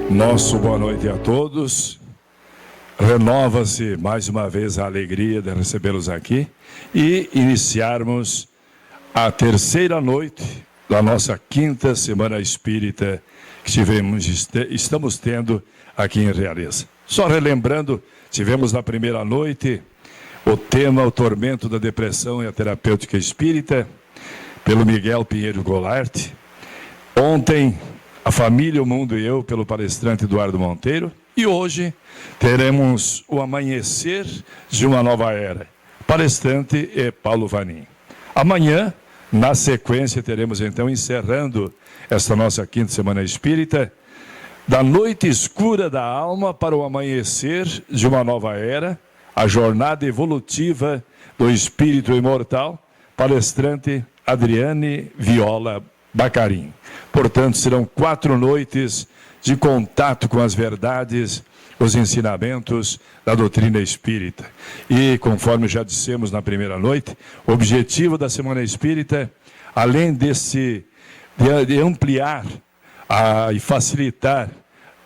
Nosso boa noite a todos. Renova-se mais uma vez a alegria de recebê-los aqui e iniciarmos a terceira noite da nossa quinta Semana Espírita que estamos tendo aqui em Realeza. Só relembrando, tivemos na primeira noite o tema O Tormento da Depressão e a Terapêutica Espírita, pelo Miguel Pinheiro Goulart. Ontem, a Família, o Mundo e Eu, pelo palestrante Eduardo Monteiro. E hoje teremos o Amanhecer de uma Nova Era. Palestrante é Paulo Vanin. Amanhã, na sequência, teremos então, encerrando esta nossa quinta Semana Espírita, da noite escura da alma para o amanhecer de uma nova era, a jornada evolutiva do espírito imortal, palestrante Adriane Viola Bacarim. Portanto, serão 4 noites de contato com as verdades, os ensinamentos da doutrina espírita. E, conforme já dissemos na primeira noite, o objetivo da Semana Espírita, além de ampliar e facilitar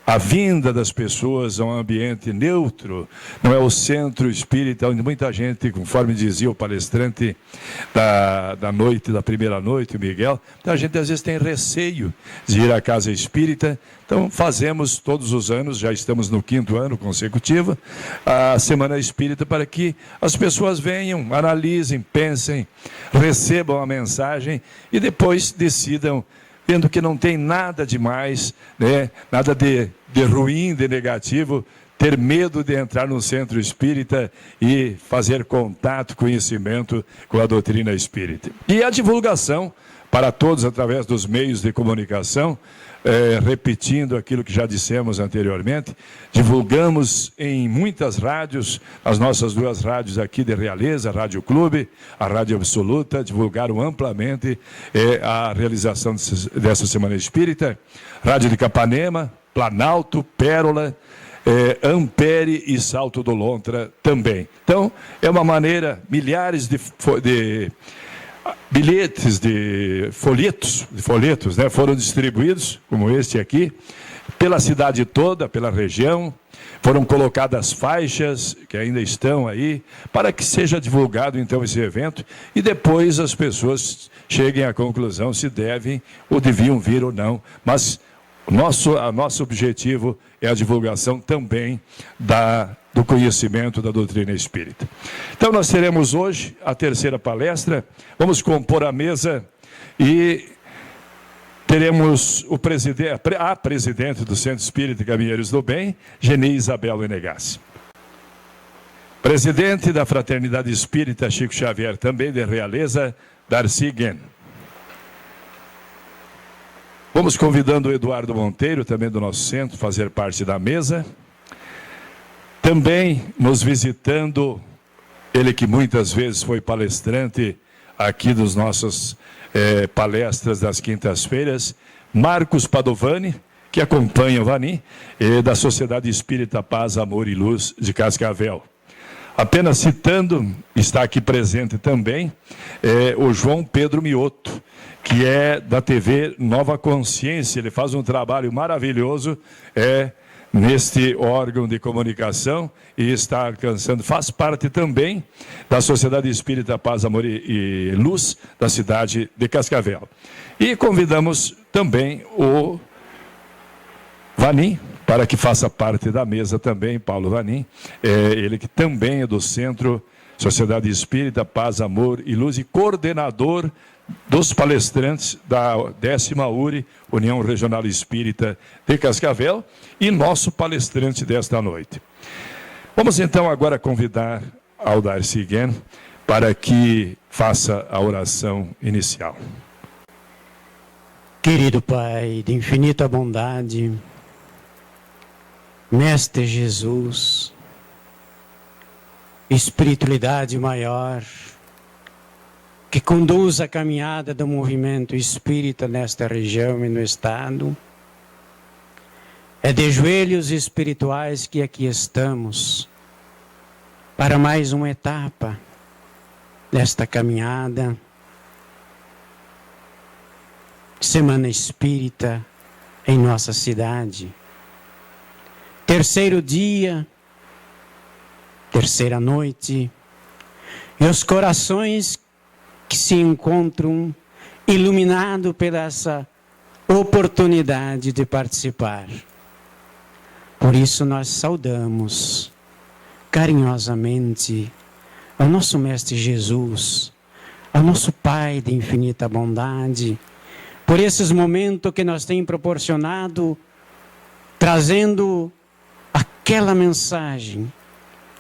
a vinda das pessoas a um ambiente neutro, não é o centro espírita, onde muita gente, conforme dizia o palestrante da primeira noite, o Miguel, a gente às vezes tem receio de ir à casa espírita. Então fazemos todos os anos, já estamos no 5º ano consecutivo, a Semana Espírita, para que as pessoas venham, analisem, pensem, recebam a mensagem e depois decidam, vendo que não tem nada de mais, né? Nada de ruim, de negativo, ter medo de entrar no centro espírita e fazer contato, conhecimento com a doutrina espírita. E a divulgação para todos através dos meios de comunicação, repetindo aquilo que já dissemos anteriormente, divulgamos em muitas rádios, as nossas 2 rádios aqui de Realeza, a Rádio Clube, a Rádio Absoluta, divulgaram amplamente a realização dessa Semana Espírita, Rádio de Capanema, Planalto, Pérola, Ampere e Salto do Lontra também. Então, é uma maneira, milhares de bilhetes, de folhetos, né, foram distribuídos, como este aqui, pela cidade toda, pela região. Foram colocadas faixas, que ainda estão aí, para que seja divulgado, então, esse evento, e depois as pessoas cheguem à conclusão se devem ou deviam vir ou não. Mas nosso objetivo é a divulgação também do conhecimento da doutrina espírita. Então, nós teremos hoje a terceira palestra. Vamos compor a mesa e teremos a presidente do Centro Espírita Caminheiros do Bem, Geni Isabel Menegassi. Presidente da Fraternidade Espírita Chico Xavier, também de Realeza, Darcy Guen. Vamos convidando o Eduardo Monteiro, também do nosso centro, fazer parte da mesa. Também nos visitando, ele que muitas vezes foi palestrante aqui dos nossos palestras das quintas-feiras, Marcos Padovani, que acompanha o Vanin, da Sociedade Espírita Paz, Amor e Luz de Cascavel. Apenas citando, está aqui presente também, o João Pedro Mioto, que é da TV Nova Consciência. Ele faz um trabalho maravilhoso neste órgão de comunicação e está alcançando, faz parte também da Sociedade Espírita Paz, Amor e Luz da cidade de Cascavel. E convidamos também o Vanin, para que faça parte da mesa também, Paulo Vanin, ele que também é do Centro Sociedade Espírita Paz, Amor e Luz e coordenador dos palestrantes da 10ª URI, União Regional Espírita de Cascavel, e nosso palestrante desta noite. Vamos então agora convidar ao Darcy Guen para que faça a oração inicial. Querido Pai de infinita bondade, Mestre Jesus, espiritualidade maior, que conduz a caminhada do movimento espírita nesta região e no estado, é de joelhos espirituais que aqui estamos, para mais uma etapa desta caminhada, Semana Espírita em nossa cidade. terceiro dia, terceira noite, e os corações que se encontram iluminados pela essa oportunidade de participar. Por isso nós saudamos carinhosamente ao nosso Mestre Jesus, ao nosso Pai de infinita bondade, por esses momentos que nós tem proporcionado, trazendo aquela mensagem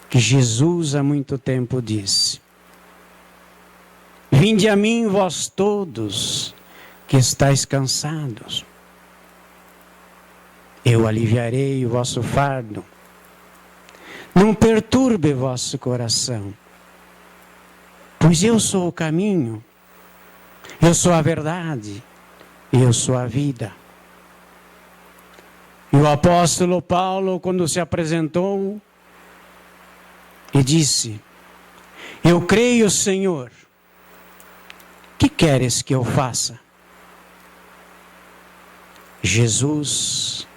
que Jesus há muito tempo disse: vinde a mim vós todos que estáis cansados, eu aliviarei o vosso fardo. Não perturbe vosso coração, pois eu sou o caminho, eu sou a verdade, eu sou a vida. E o apóstolo Paulo, quando se apresentou, e disse: eu creio, Senhor, que queres que eu faça? Jesus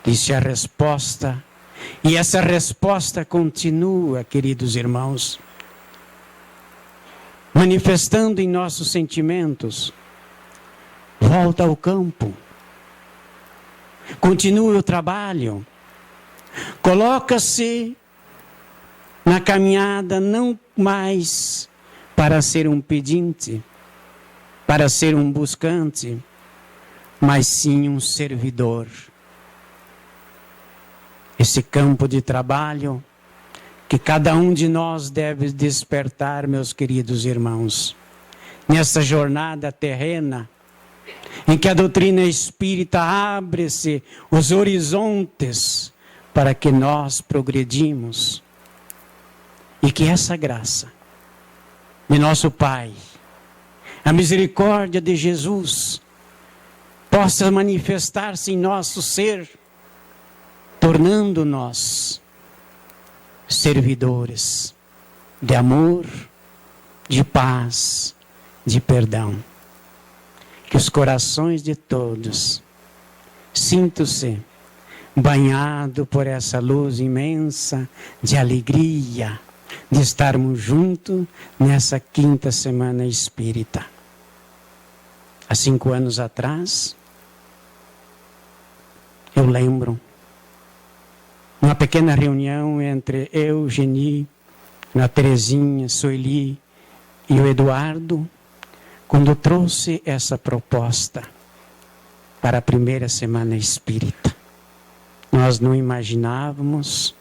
disse a resposta, e essa resposta continua, queridos irmãos, manifestando em nossos sentimentos. Volta ao campo, continue o trabalho, coloca-se na caminhada não mais para ser um pedinte, para ser um buscante, mas sim um servidor. Esse campo de trabalho que cada um de nós deve despertar, meus queridos irmãos, nessa jornada terrena, em que a doutrina espírita abre-se os horizontes para que nós progredimos, e que essa graça de nosso Pai, a misericórdia de Jesus, possa manifestar-se em nosso ser, tornando-nos servidores de amor, de paz, de perdão. Que os corações de todos sintam-se banhados por essa luz imensa de alegria, de estarmos juntos nessa quinta semana espírita. Há 5 anos atrás, eu lembro, uma pequena reunião entre eu, Geni, a Terezinha, Sueli e o Eduardo, quando trouxe essa proposta para a primeira semana espírita. Nós não imaginávamos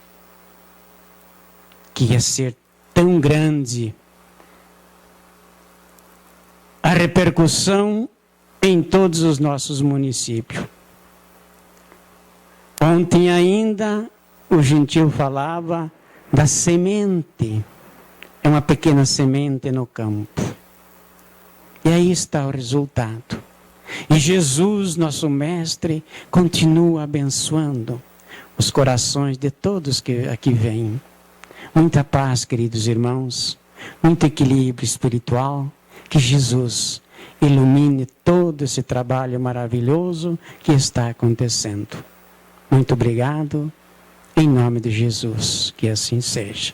que ia ser tão grande a repercussão em todos os nossos municípios. Ontem ainda o Gentil falava da semente, é uma pequena semente no campo. E aí está o resultado. E Jesus, nosso Mestre, continua abençoando os corações de todos que aqui vêm. Muita paz, queridos irmãos, muito equilíbrio espiritual, que Jesus ilumine todo esse trabalho maravilhoso que está acontecendo. Muito obrigado, em nome de Jesus, que assim seja.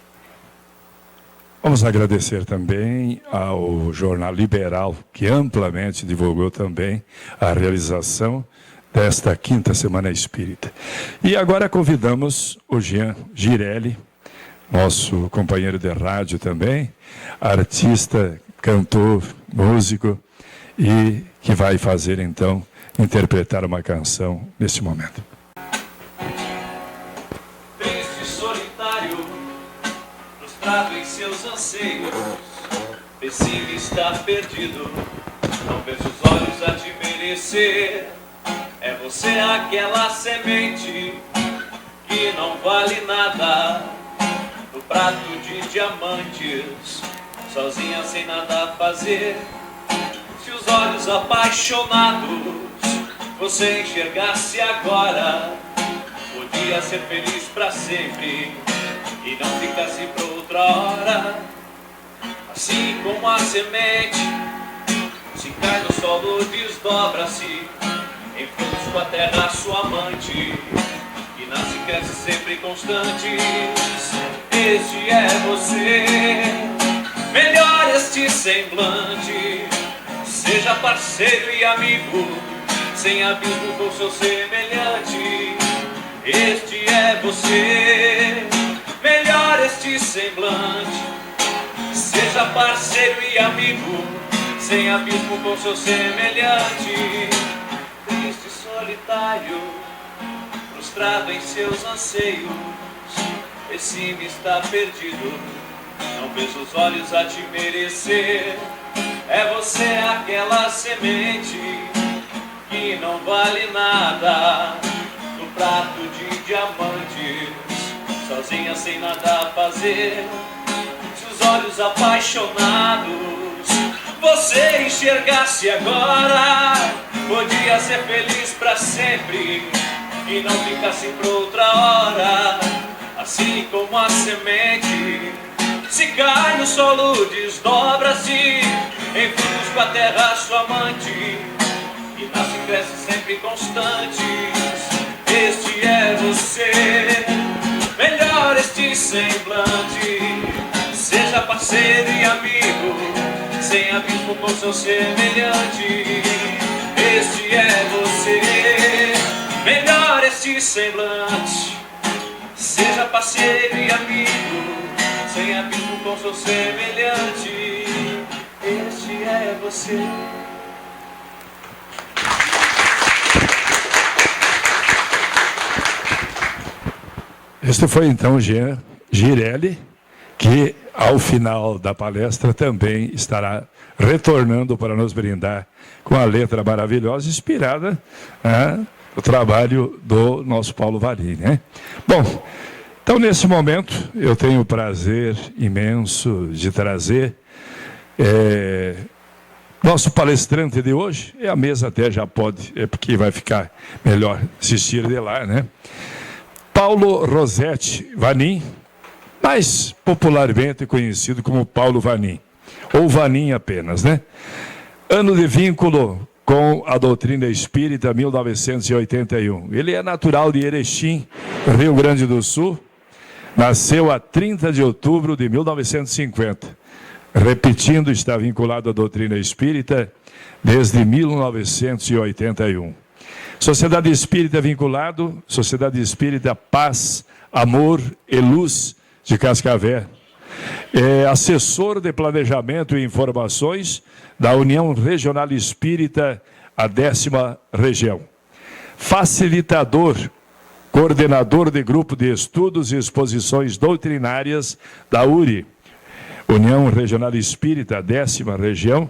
Vamos agradecer também ao Jornal Liberal, que amplamente divulgou também a realização desta quinta semana espírita. E agora convidamos o Jean Girelli, nosso companheiro de rádio também, artista, cantor, músico, e que vai fazer então, interpretar uma canção neste momento. Triste, solitário, frustrado em seus anseios, pessimista, perdido, não vejo os olhos a te merecer. É você aquela semente que não vale nada, no prato de diamantes, sozinha sem nada a fazer. Se os olhos apaixonados você enxergasse agora, podia ser feliz pra sempre e não ficasse pra outra hora. Assim como a semente se cai no solo, desdobra-se em frutos com a terra sua amante, e nasce e cresce sempre constantes. Este é você, melhor este semblante. Seja parceiro e amigo, sem abismo com seu semelhante. Este é você, melhor este semblante. Seja parceiro e amigo, sem abismo com seu semelhante. Triste, solitário, frustrado em seus anseios, pessima está perdido, não vejo os olhos a te merecer. É você aquela semente que não vale nada no prato de diamantes, sozinha sem nada a fazer. Se os olhos apaixonados você enxergasse agora, podia ser feliz pra sempre e não ficasse pra outra hora. Assim como a semente, se cai no solo, desdobra-se em frutos com a terra sua amante, e nasce e cresce sempre constantes. Este é você, melhor este semblante. Seja parceiro e amigo, sem abismo com seu semelhante. Este é você, melhor este semblante. Seja parceiro e amigo, sem abismo com seu semelhante. Este é você. Este foi então Jean Girelli, que ao final da palestra também estará retornando para nos brindar com a letra maravilhosa, inspirada no trabalho do nosso Paulo Valim, né? Bom, então nesse momento eu tenho o prazer imenso de trazer nosso palestrante de hoje. A mesa até já pode, porque vai ficar melhor assistir de lá, né? Paulo Rosete Vanim, mais popularmente conhecido como Paulo Vanim, ou Vanim apenas, né? Ano de vínculo com a doutrina espírita, 1981. Ele é natural de Erechim, Rio Grande do Sul. Nasceu a 30 de outubro de 1950. Repetindo, está vinculado à doutrina espírita desde 1981. Sociedade Espírita vinculado, Sociedade Espírita Paz, Amor e Luz de Cascavel. É assessor de planejamento e informações da União Regional Espírita, a 10ª região. Facilitador, coordenador de grupo de estudos e exposições doutrinárias da URI, União Regional Espírita, a 10ª região,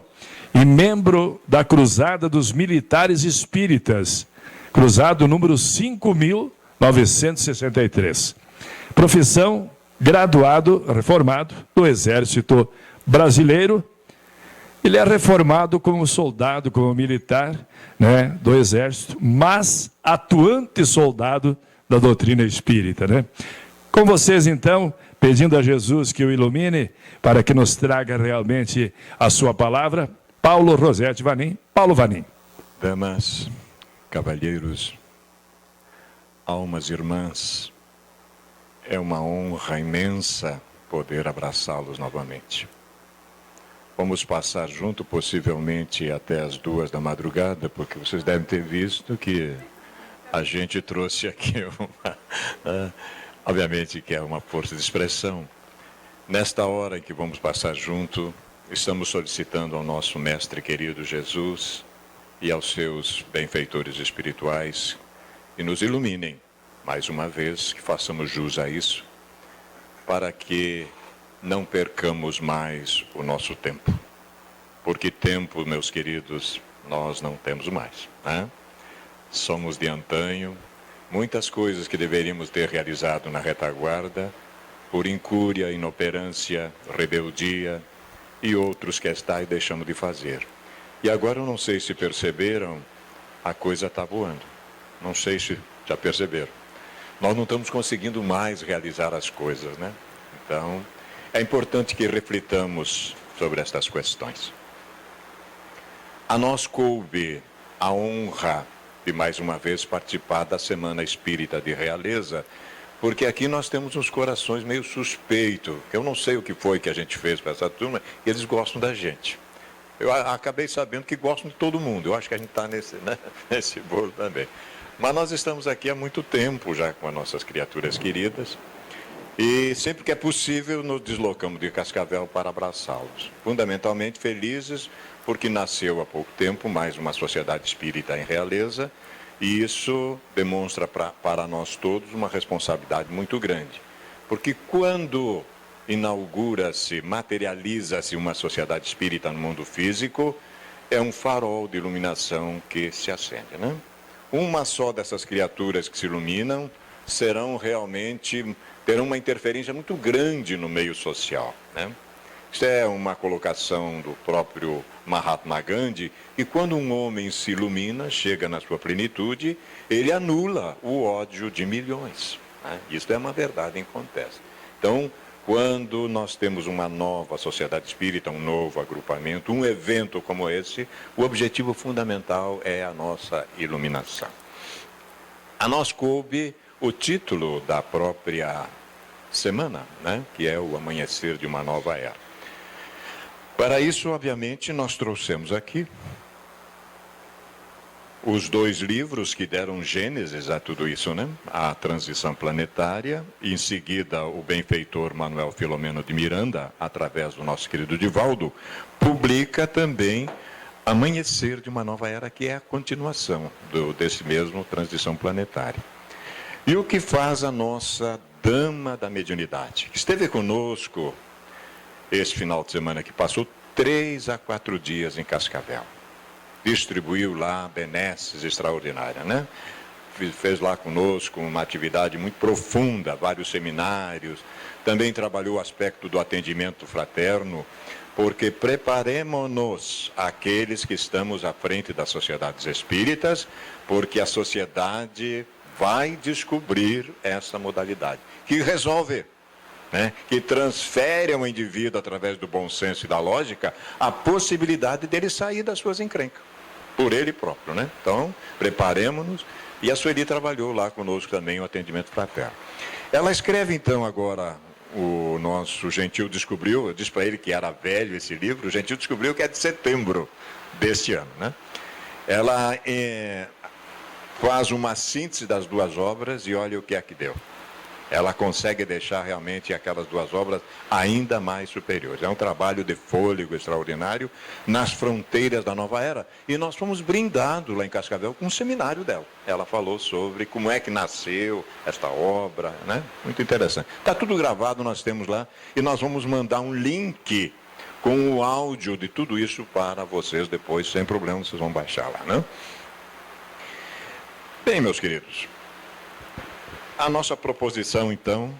e membro da Cruzada dos Militares Espíritas, cruzado número 5.963. Profissão, graduado, reformado do Exército Brasileiro. Ele é reformado como soldado, como militar, né, do Exército, mas atuante soldado da doutrina espírita, né? Com vocês, então, pedindo a Jesus que o ilumine para que nos traga realmente a sua palavra, Paulo Rosete Vanim. Paulo Vanim. Damas, cavalheiros, almas irmãs, é uma honra imensa poder abraçá-los novamente. Vamos passar junto, possivelmente até as 2 da madrugada, porque vocês devem ter visto que a gente trouxe aqui obviamente que é uma força de expressão. Nesta hora em que vamos passar junto, estamos solicitando ao nosso Mestre querido Jesus e aos seus benfeitores espirituais que nos iluminem, mais uma vez, que façamos jus a isso, para que não percamos mais o nosso tempo. Porque tempo, meus queridos, nós não temos mais, né? Somos de antanho, muitas coisas que deveríamos ter realizado na retaguarda, por incúria, inoperância, rebeldia e outros que estáis deixando de fazer. E agora eu não sei se perceberam, a coisa está voando. Não sei se já perceberam. Nós não estamos conseguindo mais realizar as coisas, né? Então, é importante que reflitamos sobre estas questões. A nós coube a honra de mais uma vez participar da Semana Espírita de Realeza, porque aqui nós temos uns corações meio suspeitos. Eu não sei o que foi que a gente fez para essa turma, e eles gostam da gente. Eu acabei sabendo que gostam de todo mundo. Eu acho que a gente está nesse bolo também. Mas nós estamos aqui há muito tempo já com as nossas criaturas queridas. E sempre que é possível, nos deslocamos de Cascavel para abraçá-los. Fundamentalmente felizes, porque nasceu há pouco tempo mais uma sociedade espírita em Realeza, e isso demonstra para nós todos uma responsabilidade muito grande. Porque quando inaugura-se, materializa-se uma sociedade espírita no mundo físico, é um farol de iluminação que se acende, né? Uma só dessas criaturas que se iluminam terão uma interferência muito grande no meio social, né? Isso é uma colocação do próprio Mahatma Gandhi, que quando um homem se ilumina, chega na sua plenitude, ele anula o ódio de milhões, né? Isso é uma verdade que acontece. Então, quando nós temos uma nova sociedade espírita, um novo agrupamento, um evento como esse, o objetivo fundamental é a nossa iluminação. A nós coube o título da própria semana, né? Que é o Amanhecer de uma Nova Era. Para isso, obviamente, nós trouxemos aqui os 2 livros que deram gênesis a tudo isso, né? A Transição Planetária, e em seguida o benfeitor Manuel Filomeno de Miranda, através do nosso querido Divaldo, publica também Amanhecer de uma Nova Era, que é a continuação desse mesmo Transição Planetária. E o que faz a nossa Dama da Mediunidade, que esteve conosco esse final de semana que passou 3 a 4 dias em Cascavel. Distribuiu lá benesses extraordinárias, né? Fez lá conosco uma atividade muito profunda, vários seminários. Também trabalhou o aspecto do atendimento fraterno, porque preparemo-nos, aqueles que estamos à frente das sociedades espíritas, porque a sociedade vai descobrir essa modalidade, que resolve, né? Que transfere ao indivíduo, através do bom senso e da lógica, a possibilidade dele sair das suas encrencas, por ele próprio, né? Então, preparemos-nos. E a Sueli trabalhou lá conosco também o atendimento fraterno. Ela escreve então agora, o nosso Gentil descobriu, eu disse para ele que era velho esse livro, o Gentil descobriu que é de setembro deste ano, né? Ela faz uma síntese das 2 obras e olha o que é que deu. Ela consegue deixar realmente aquelas 2 obras ainda mais superiores. É um trabalho de fôlego extraordinário nas fronteiras da nova era. E nós fomos brindados lá em Cascavel com um seminário dela. Ela falou sobre como é que nasceu esta obra, né? Muito interessante. Está tudo gravado, nós temos lá. E nós vamos mandar um link com o áudio de tudo isso para vocês depois, sem problema, vocês vão baixar lá, né? Bem, meus queridos. A nossa proposição, então,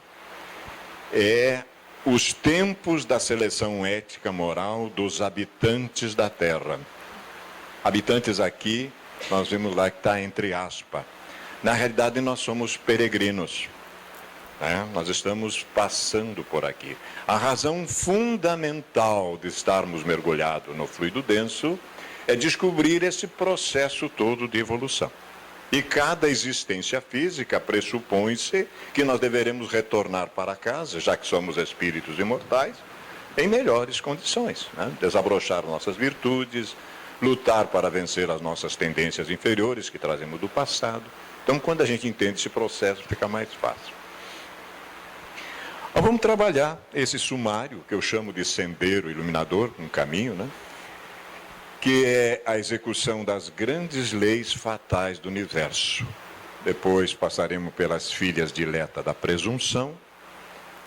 é os tempos da seleção ética moral dos habitantes da Terra. Habitantes aqui, nós vimos lá que está entre aspas. Na realidade, nós somos peregrinos, né? Nós estamos passando por aqui. A razão fundamental de estarmos mergulhados no fluido denso é descobrir esse processo todo de evolução. E cada existência física pressupõe-se que nós deveremos retornar para casa, já que somos espíritos imortais, em melhores condições, né? Desabrochar nossas virtudes, lutar para vencer as nossas tendências inferiores que trazemos do passado. Então, quando a gente entende esse processo, fica mais fácil. Nós vamos trabalhar esse sumário, que eu chamo de sendero iluminador, um caminho, né? Que é a execução das grandes leis fatais do universo. Depois passaremos pelas filhas diletas da presunção,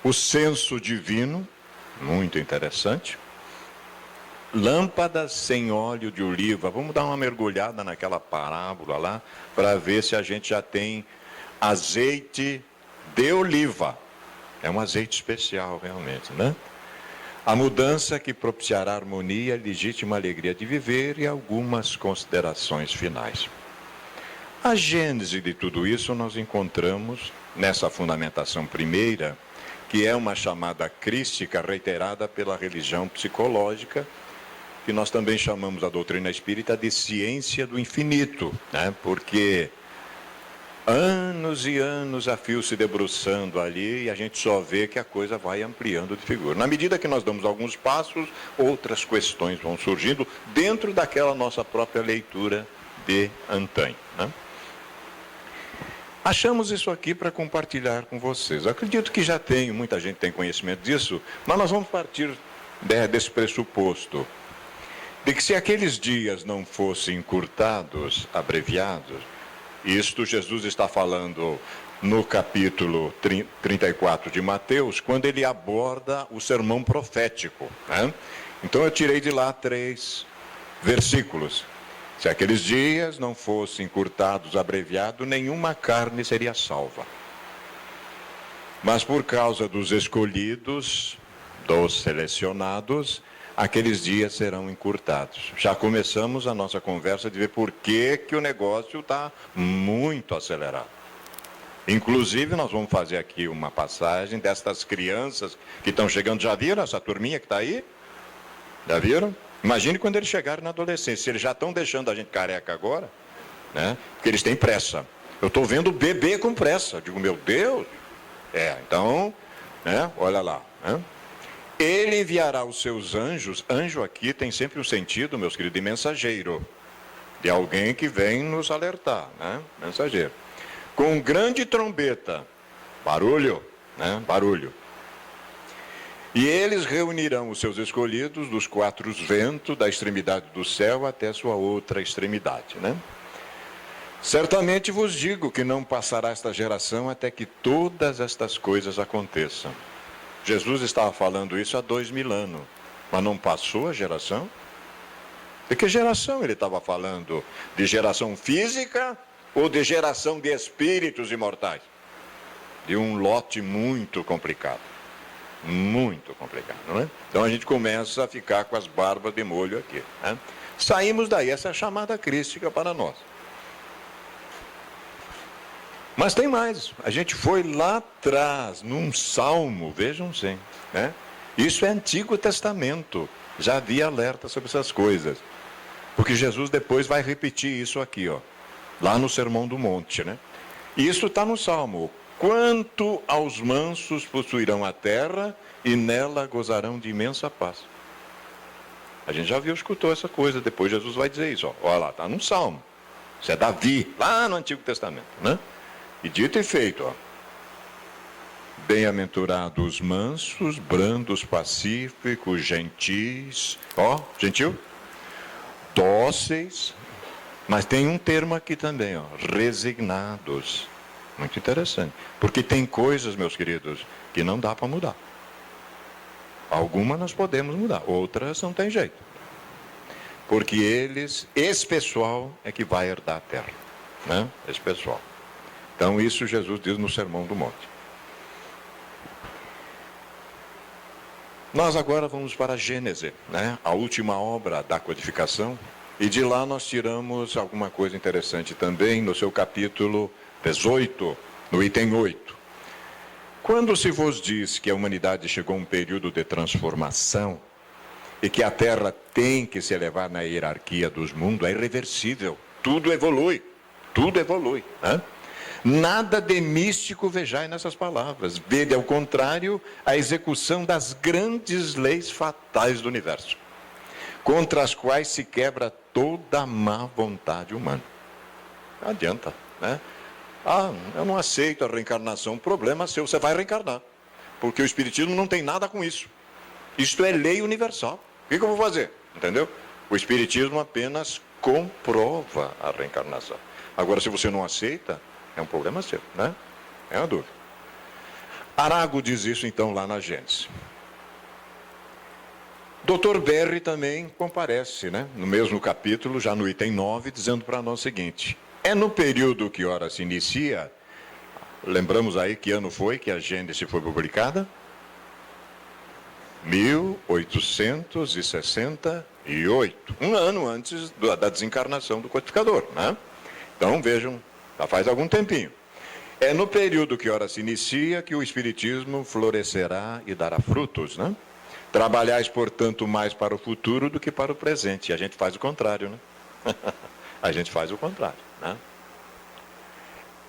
o senso divino, muito interessante, lâmpadas sem óleo de oliva. Vamos dar uma mergulhada naquela parábola lá, para ver se a gente já tem azeite de oliva. É um azeite especial, realmente, né? A mudança que propiciará harmonia, legítima alegria de viver e algumas considerações finais. A gênese de tudo isso nós encontramos nessa fundamentação primeira, que é uma chamada crística reiterada pela religião psicológica, que nós também chamamos a doutrina espírita de ciência do infinito, né? Porque anos e anos a fio se debruçando ali e a gente só vê que a coisa vai ampliando de figura. Na medida que nós damos alguns passos, outras questões vão surgindo dentro daquela nossa própria leitura de antanho, né? Achamos isso aqui para compartilhar com vocês. Acredito que já muita gente tem conhecimento disso, mas nós vamos partir desse pressuposto de que se aqueles dias não fossem encurtados, abreviados, isto Jesus está falando no capítulo 34 de Mateus, quando ele aborda o sermão profético, né? Então eu tirei de lá 3 versículos. Se aqueles dias não fossem encurtados, abreviados, nenhuma carne seria salva. Mas por causa dos escolhidos, dos selecionados, aqueles dias serão encurtados. Já começamos a nossa conversa de ver por que o negócio está muito acelerado. Inclusive, nós vamos fazer aqui uma passagem destas crianças que estão chegando. Já viram essa turminha que está aí? Já viram? Imagine quando eles chegarem na adolescência. Eles já estão deixando a gente careca agora, né? Porque eles têm pressa. Eu estou vendo bebê com pressa. Digo, meu Deus. Então, né? Olha lá, né? Ele enviará os seus anjos. Anjo aqui tem sempre um sentido, meus queridos, de mensageiro. De alguém que vem nos alertar, né? Mensageiro. Com grande trombeta. Barulho, né? Barulho. E eles reunirão os seus escolhidos dos 4 ventos, da extremidade do céu até sua outra extremidade, né? Certamente vos digo que não passará esta geração até que todas estas coisas aconteçam. Jesus estava falando isso há 2000 anos, mas não passou a geração? De que geração ele estava falando? De geração física ou de geração de espíritos imortais? De um lote muito complicado. Muito complicado, não é? Então a gente começa a ficar com as barbas de molho aqui, né? Saímos daí, essa chamada crística para nós. Mas tem mais, a gente foi lá atrás, num salmo, vejam sim, né? Isso é Antigo Testamento, já havia alerta sobre essas coisas. Porque Jesus depois vai repetir isso aqui, ó, lá no Sermão do Monte, né? E isso está no salmo. Quanto aos mansos possuirão a terra e nela gozarão de imensa paz. A gente já escutou essa coisa, depois Jesus vai dizer isso, ó. Olha lá, está no Salmo. Isso é Davi, lá no Antigo Testamento, né? E dito e feito, ó. Bem-aventurados os mansos, brandos, pacíficos, gentis, ó, gentil, dóceis, mas tem um termo aqui também, ó, resignados. Muito interessante, porque tem coisas, meus queridos, que não dá para mudar. Algumas nós podemos mudar, outras não tem jeito. Porque esse pessoal é que vai herdar a terra, né? Esse pessoal. Então isso Jesus diz no Sermão do Monte. Nós agora vamos para a Gênese, né? A última obra da codificação, e de lá nós tiramos alguma coisa interessante também no seu capítulo 18, no item 8. Quando se vos diz que a humanidade chegou a um período de transformação e que a Terra tem que se elevar na hierarquia dos mundos, é irreversível. Tudo evolui, né? Nada de místico vejai nessas palavras. Vede, ao contrário, a execução das grandes leis fatais do universo, contra as quais se quebra toda a má vontade humana. Não adianta, né? Eu não aceito a reencarnação. Problema seu, você vai reencarnar. Porque o Espiritismo não tem nada com isso. Isto é lei universal. O que eu vou fazer? Entendeu? O Espiritismo apenas comprova a reencarnação. Agora, se você não aceita, é um problema seu, né? É uma dúvida. Arago diz isso, então, lá na Gênesis. Dr. Berry também comparece, né? No mesmo capítulo, já no item 9, dizendo para nós o seguinte: é no período que ora se inicia, lembramos aí que ano foi que a Gênese foi publicada? 1868, um ano antes da desencarnação do codificador, né? Então vejam, já faz algum tempinho. É no período que ora se inicia que o Espiritismo florescerá e dará frutos, né? Trabalhais, portanto, mais para o futuro do que para o presente. E a gente faz o contrário, né? A gente faz o contrário, né?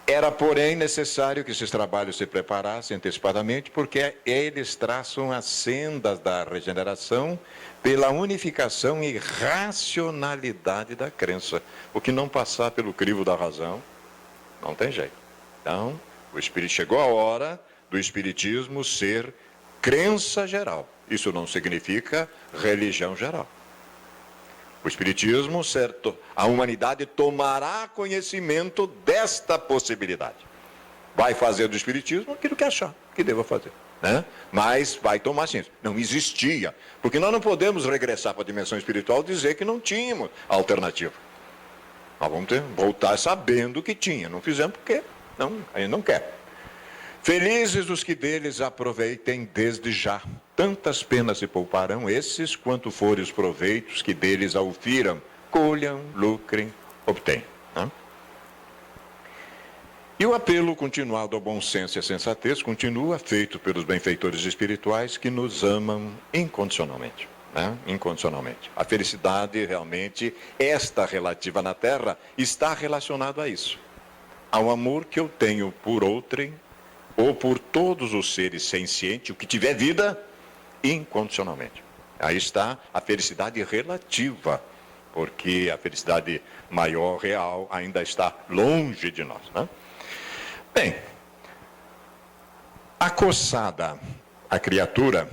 Era, porém, necessário que esses trabalhos se preparassem antecipadamente, porque eles traçam as sendas da regeneração pela unificação e racionalidade da crença. O que não passar pelo crivo da razão, não tem jeito. Então, o Espírito chegou a hora do Espiritismo ser crença geral. Isso não significa religião geral. O Espiritismo, certo, a humanidade tomará conhecimento desta possibilidade. Vai fazer do Espiritismo aquilo que achar que deva fazer, né? Mas vai tomar ciência. Não existia, porque nós não podemos regressar para a dimensão espiritual e dizer que não tínhamos alternativa. Nós vamos voltar sabendo que tinha. Não fizemos porque a gente não quer. Felizes os que deles aproveitem desde já. Tantas penas se pouparão esses, quanto forem os proveitos que deles aufiram, colham, lucrem, obtenham. Né? E o apelo continuado ao bom senso e à sensatez continua, feito pelos benfeitores espirituais que nos amam incondicionalmente. Né? Incondicionalmente. A felicidade, realmente, esta relativa na Terra, está relacionada a isso. Ao amor que eu tenho por outrem, ou por todos os seres sencientes, o que tiver vida, incondicionalmente. Aí está a felicidade relativa, porque a felicidade maior, real, ainda está longe de nós. Né? Bem, acossada a criatura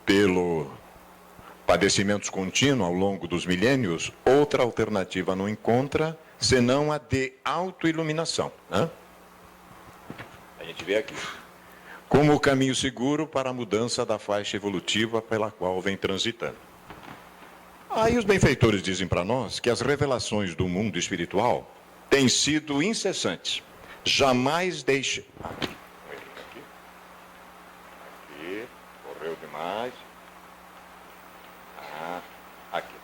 pelo padecimentos contínuos ao longo dos milênios, outra alternativa não encontra, senão a de autoiluminação. Né? A gente vê aqui. Como o caminho seguro para a mudança da faixa evolutiva pela qual vem transitando. Aí os benfeitores dizem para nós que as revelações do mundo espiritual têm sido incessantes. Jamais deixe... Aqui, correu demais. Aqui.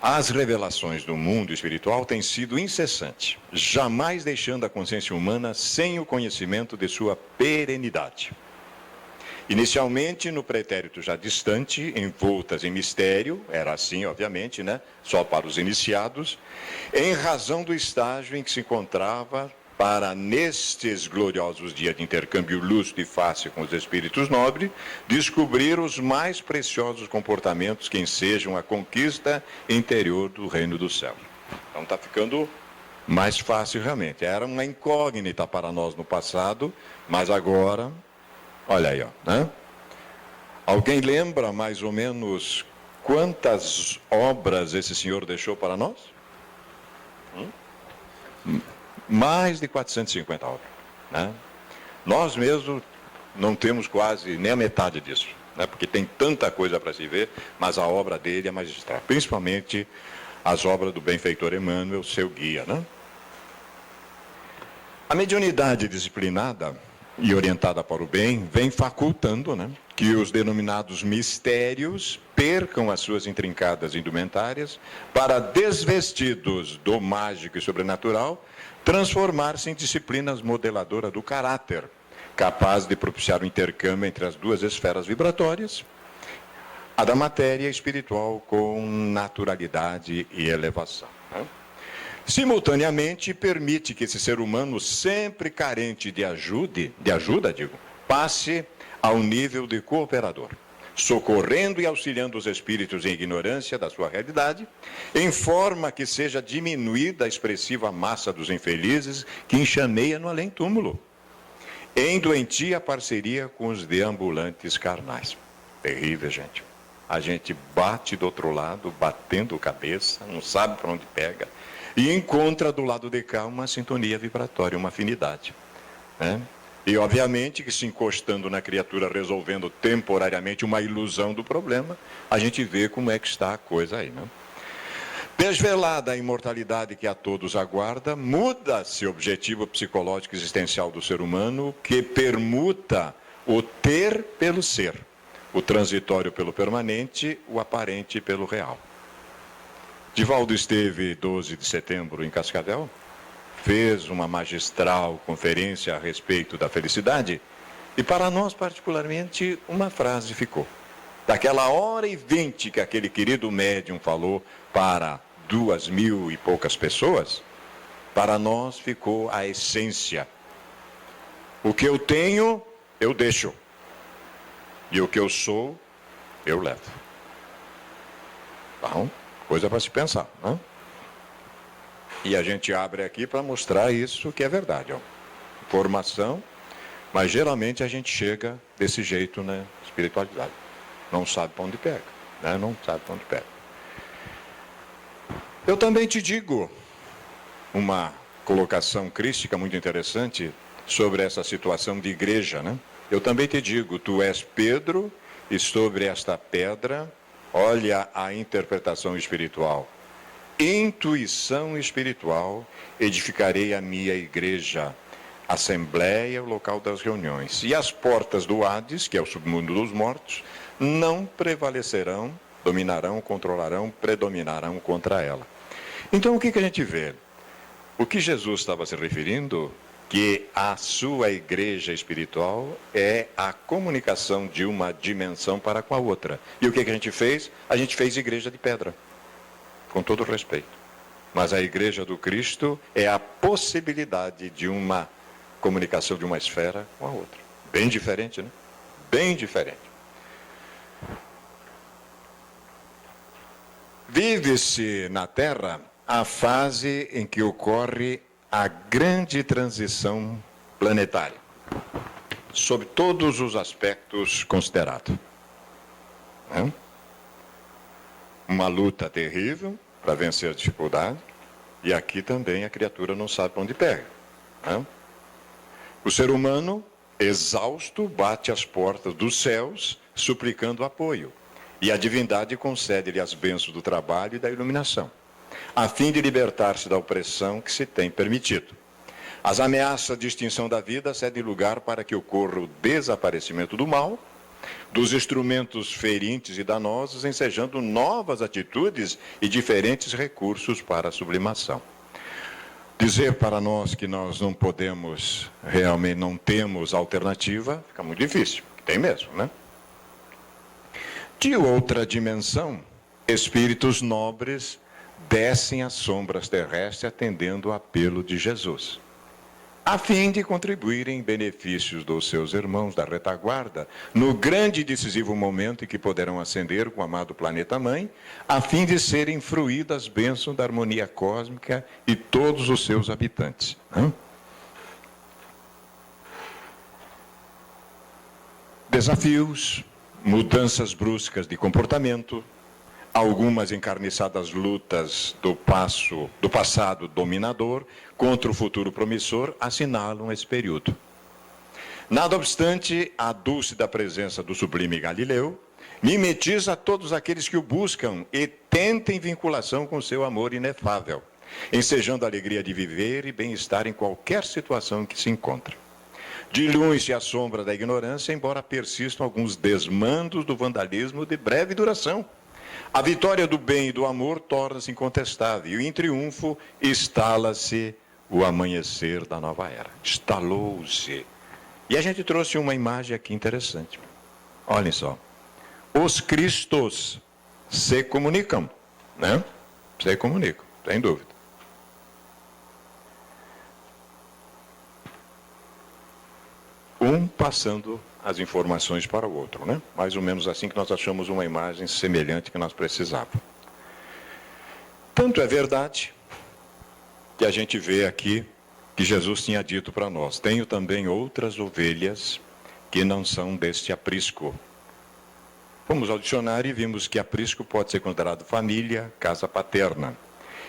As revelações do mundo espiritual têm sido incessantes, jamais deixando a consciência humana sem o conhecimento de sua perenidade. Inicialmente, no pretérito já distante, envoltas em mistério, era assim, obviamente, né? Só para os iniciados, em razão do estágio em que se encontrava para, nestes gloriosos dias de intercâmbio lúcido e fácil com os espíritos nobres, descobrir os mais preciosos comportamentos que ensejam a conquista interior do reino do céu. Então está ficando mais fácil realmente. Era uma incógnita para nós no passado, mas agora, olha aí, ó, né? Alguém lembra mais ou menos quantas obras esse senhor deixou para nós? Mais de 450 obras. Né? Nós mesmos não temos quase nem a metade disso, né? Porque tem tanta coisa para se ver, mas a obra dele é magistral, principalmente as obras do benfeitor Emmanuel, seu guia. Né? A mediunidade disciplinada e orientada para o bem vem facultando, né, que os denominados mistérios percam as suas intrincadas indumentárias para, desvestidos do mágico e sobrenatural, transformar-se em disciplinas modeladoras do caráter, capaz de propiciar o intercâmbio entre as duas esferas vibratórias, a da matéria espiritual com naturalidade e elevação. Né? Simultaneamente, permite que esse ser humano, sempre carente de ajuda, passe ao nível de cooperador, socorrendo e auxiliando os espíritos em ignorância da sua realidade, em forma que seja diminuída a expressiva massa dos infelizes que enxaneia no além-túmulo, em doentia parceria com os deambulantes carnais. Terrível, gente. A gente bate do outro lado, batendo cabeça, não sabe para onde pega, e encontra do lado de cá uma sintonia vibratória, uma afinidade. Né? E obviamente que se encostando na criatura, resolvendo temporariamente uma ilusão do problema, a gente vê como é que está a coisa aí. Né? Desvelada a imortalidade que a todos aguarda, muda-se o objetivo psicológico existencial do ser humano, que permuta o ter pelo ser, o transitório pelo permanente, o aparente pelo real. Divaldo esteve 12 de setembro em Cascavel, fez uma magistral conferência a respeito da felicidade E para nós, particularmente, uma frase ficou. Daquela 1h20 que aquele querido médium falou para 2.000 e poucas pessoas, para nós ficou a essência. O que eu tenho, eu deixo. E o que eu sou, eu levo. Então, coisa para se pensar, né? E a gente abre aqui para mostrar isso que é verdade. Ó. Informação, mas geralmente a gente chega desse jeito, né? Espiritualidade. Não sabe para onde pega, né? Não sabe para onde pega. Eu também te digo uma colocação crística muito interessante sobre essa situação de igreja, né? Eu também te digo, tu és Pedro, e sobre esta pedra, olha a interpretação espiritual. Intuição espiritual, edificarei a minha igreja, assembleia, o local das reuniões. E as portas do Hades, que é o submundo dos mortos, não prevalecerão, dominarão, controlarão, predominarão contra ela. Então o que a gente vê? O que Jesus estava se referindo, que a sua igreja espiritual é a comunicação de uma dimensão para com a outra. E o que a gente fez? A gente fez igreja de pedra, com todo respeito. Mas a igreja do Cristo é a possibilidade de uma comunicação de uma esfera com a outra. Bem diferente, né? Bem diferente. Vive-se na Terra a fase em que ocorre a grande transição planetária, sob todos os aspectos considerados. Uma luta terrível para vencer a dificuldade, e aqui também a criatura não sabe para onde pega. O ser humano, exausto, bate às portas dos céus, suplicando apoio, e a divindade concede-lhe as bênçãos do trabalho e da iluminação, a fim de libertar-se da opressão que se tem permitido. As ameaças de extinção da vida cedem lugar para que ocorra o desaparecimento do mal, dos instrumentos ferentes e danosos, ensejando novas atitudes e diferentes recursos para a sublimação. Dizer para nós que nós não podemos, realmente não temos alternativa, fica muito difícil. Tem mesmo, né? De outra dimensão, espíritos nobres descem às sombras terrestres atendendo o apelo de Jesus, a fim de contribuírem em benefícios dos seus irmãos da retaguarda, no grande e decisivo momento em que poderão ascender com o amado planeta-mãe, a fim de serem fruídas as bênçãos da harmonia cósmica e todos os seus habitantes. Desafios, mudanças bruscas de comportamento, algumas encarniçadas lutas do passado dominador contra o futuro promissor assinalam esse período. Nada obstante, a dúlcida presença do sublime Galileu mimetiza todos aqueles que o buscam e tentem vinculação com seu amor inefável, ensejando a alegria de viver e bem-estar em qualquer situação em que se encontra. Dilui-se a sombra da ignorância, embora persistam alguns desmandos do vandalismo de breve duração. A vitória do bem e do amor torna-se incontestável, e em triunfo instala-se o amanhecer da nova era. Instalou-se. E a gente trouxe uma imagem aqui interessante. Olhem só. Os Cristos se comunicam, né? Se comunicam, sem dúvida. Um passando as informações para o outro, né? Mais ou menos assim que nós achamos uma imagem semelhante que nós precisávamos. Tanto é verdade que a gente vê aqui que Jesus tinha dito para nós: tenho também outras ovelhas que não são deste aprisco. Fomos ao dicionário e vimos que aprisco pode ser considerado família, casa paterna.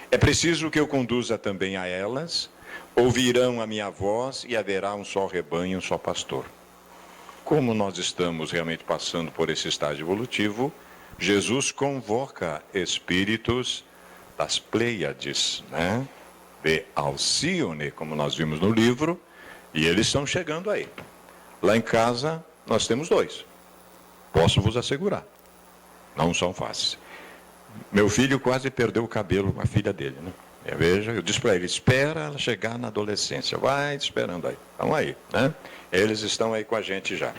É preciso que eu conduza também a elas, ouvirão a minha voz e haverá um só rebanho, um só pastor. Como nós estamos realmente passando por esse estágio evolutivo, Jesus convoca espíritos das Pleiades, né? De Alcíone, como nós vimos no livro, e eles estão chegando aí. Lá em casa, nós temos 2. Posso vos assegurar. Não são fáceis. Meu filho quase perdeu o cabelo com a filha dele, né? Veja, eu disse para ele, espera ela chegar na adolescência, vai esperando aí, estão aí, né? Eles estão aí com a gente já.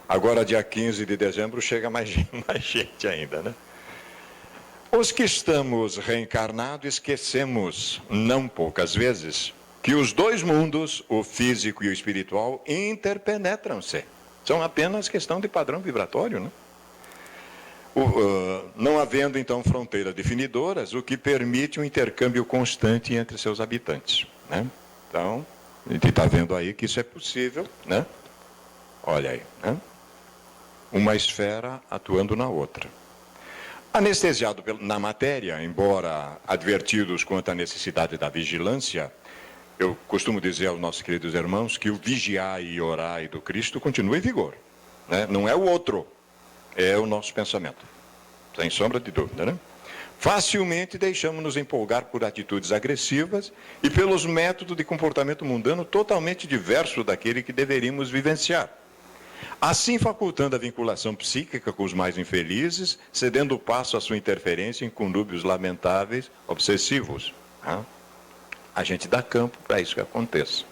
Agora, dia 15 de dezembro, chega mais gente ainda, né? Os que estamos reencarnados esquecemos, não poucas vezes, que os dois mundos, o físico e o espiritual, interpenetram-se. São apenas questão de padrão vibratório, né? Não havendo, então, fronteiras definidoras, o que permite um intercâmbio constante entre seus habitantes, né? Então, a gente está vendo aí que isso é possível, né? Olha aí, né? Uma esfera atuando na outra. Anestesiado na matéria, embora advertidos quanto à necessidade da vigilância, eu costumo dizer aos nossos queridos irmãos que o vigiai e orai do Cristo continua em vigor, né? Não é o outro, é o nosso pensamento, sem sombra de dúvida, né? Facilmente deixamos-nos empolgar por atitudes agressivas e pelos métodos de comportamento mundano totalmente diversos daquele que deveríamos vivenciar. Assim facultando a vinculação psíquica com os mais infelizes, cedendo passo à sua interferência em conúbios lamentáveis, obsessivos. A gente dá campo para isso que aconteça.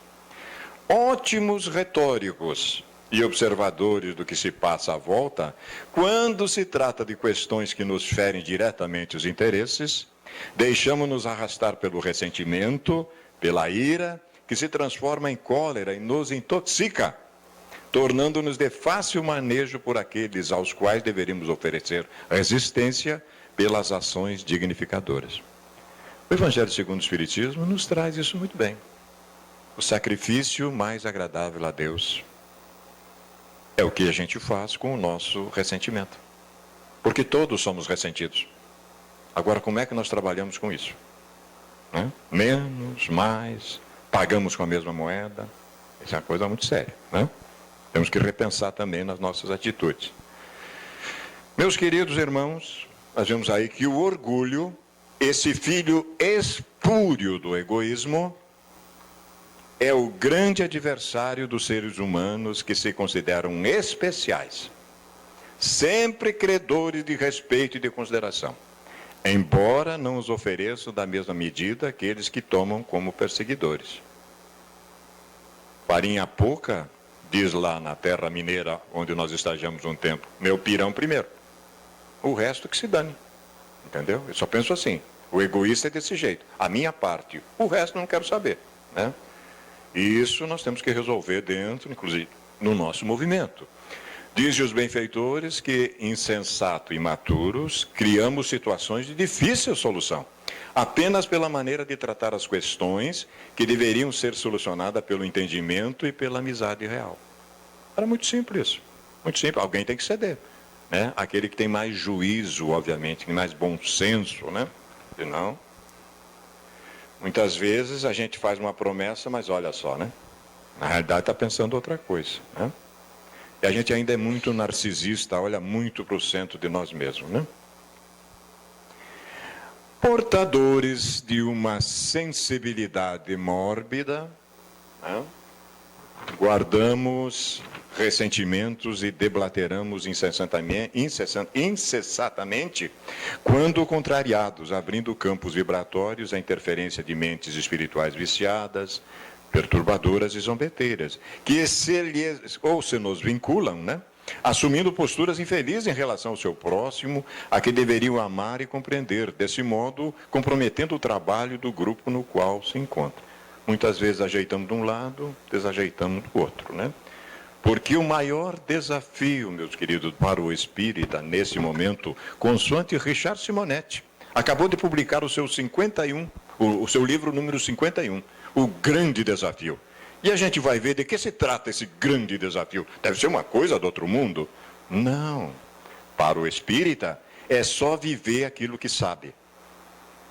Ótimos retóricos e observadores do que se passa à volta, quando se trata de questões que nos ferem diretamente os interesses, deixamos-nos arrastar pelo ressentimento, pela ira, que se transforma em cólera e nos intoxica, tornando-nos de fácil manejo por aqueles aos quais deveríamos oferecer resistência pelas ações dignificadoras. O Evangelho segundo o Espiritismo nos traz isso muito bem. O sacrifício mais agradável a Deus é o que a gente faz com o nosso ressentimento. Porque todos somos ressentidos. Agora, como é que nós trabalhamos com isso? Menos, mais, pagamos com a mesma moeda. Isso é uma coisa muito séria, né? Temos que repensar também nas nossas atitudes. Meus queridos irmãos, nós vemos aí que o orgulho, esse filho espúrio do egoísmo, é o grande adversário dos seres humanos que se consideram especiais, sempre credores de respeito e de consideração, embora não os ofereçam da mesma medida aqueles que tomam como perseguidores. Farinha pouca, diz lá na terra mineira, onde nós estagiamos um tempo, meu pirão primeiro, o resto que se dane, entendeu? Eu só penso assim, o egoísta é desse jeito, a minha parte, o resto não quero saber, né? E isso nós temos que resolver dentro, inclusive, no nosso movimento. Dizem os benfeitores que, insensato e imaturos, criamos situações de difícil solução, apenas pela maneira de tratar as questões que deveriam ser solucionadas pelo entendimento e pela amizade real. Era muito simples isso, muito simples, alguém tem que ceder, né? Aquele que tem mais juízo, obviamente, tem mais bom senso, né? Senão, muitas vezes a gente faz uma promessa, mas olha só, né? Na realidade está pensando outra coisa, né? E a gente ainda é muito narcisista, olha muito para o centro de nós mesmos, né? Portadores de uma sensibilidade mórbida, né? Guardamos ressentimentos e deblateramos incessantemente quando contrariados, abrindo campos vibratórios à interferência de mentes espirituais viciadas, perturbadoras e zombeteiras, que se nos vinculam, né? Assumindo posturas infelizes em relação ao seu próximo, a que deveriam amar e compreender, desse modo comprometendo o trabalho do grupo no qual se encontra. Muitas vezes ajeitamos de um lado, desajeitamos do outro, né? Porque o maior desafio, meus queridos, para o espírita nesse momento, consoante Richard Simonetti, acabou de publicar o seu livro número 51, O Grande Desafio. E a gente vai ver de que se trata esse grande desafio. Deve ser uma coisa do outro mundo? Não. Para o espírita, é só viver aquilo que sabe.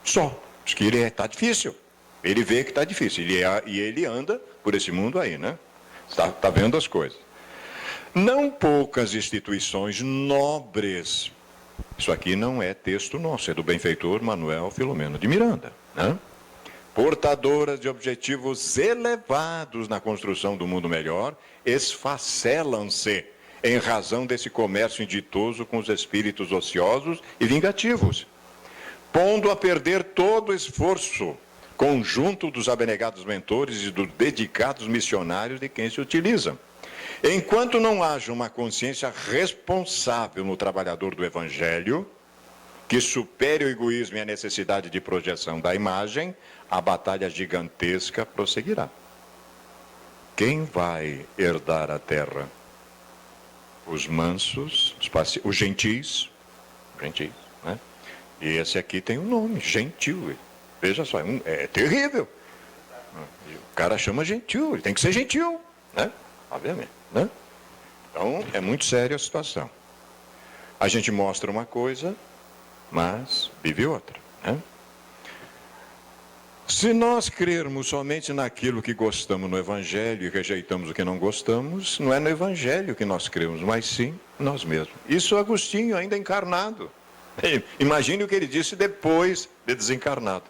Só. Porque está difícil. Ele vê que está difícil. E ele anda por esse mundo aí, né? Está vendo as coisas. Não poucas instituições nobres. Isso aqui não é texto nosso, é do benfeitor Manuel Filomeno de Miranda, né? Portadoras de objetivos elevados na construção do mundo melhor, esfacelam-se em razão desse comércio inditoso com os espíritos ociosos e vingativos, pondo a perder todo o esforço conjunto dos abnegados mentores e dos dedicados missionários de quem se utiliza. Enquanto não haja uma consciência responsável no trabalhador do Evangelho, que supere o egoísmo e a necessidade de projeção da imagem, a batalha gigantesca prosseguirá. Quem vai herdar a terra? Os mansos, os gentis, né? E esse aqui tem um nome, gentil. Veja só, é terrível. O cara chama gentil, ele tem que ser gentil, né? Obviamente, né? Então, é muito séria a situação. A gente mostra uma coisa, mas vive outra, né? Se nós crermos somente naquilo que gostamos no Evangelho e rejeitamos o que não gostamos, não é no Evangelho que nós cremos, mas sim nós mesmos. Isso Agostinho, ainda encarnado. Imagine o que ele disse depois de desencarnado.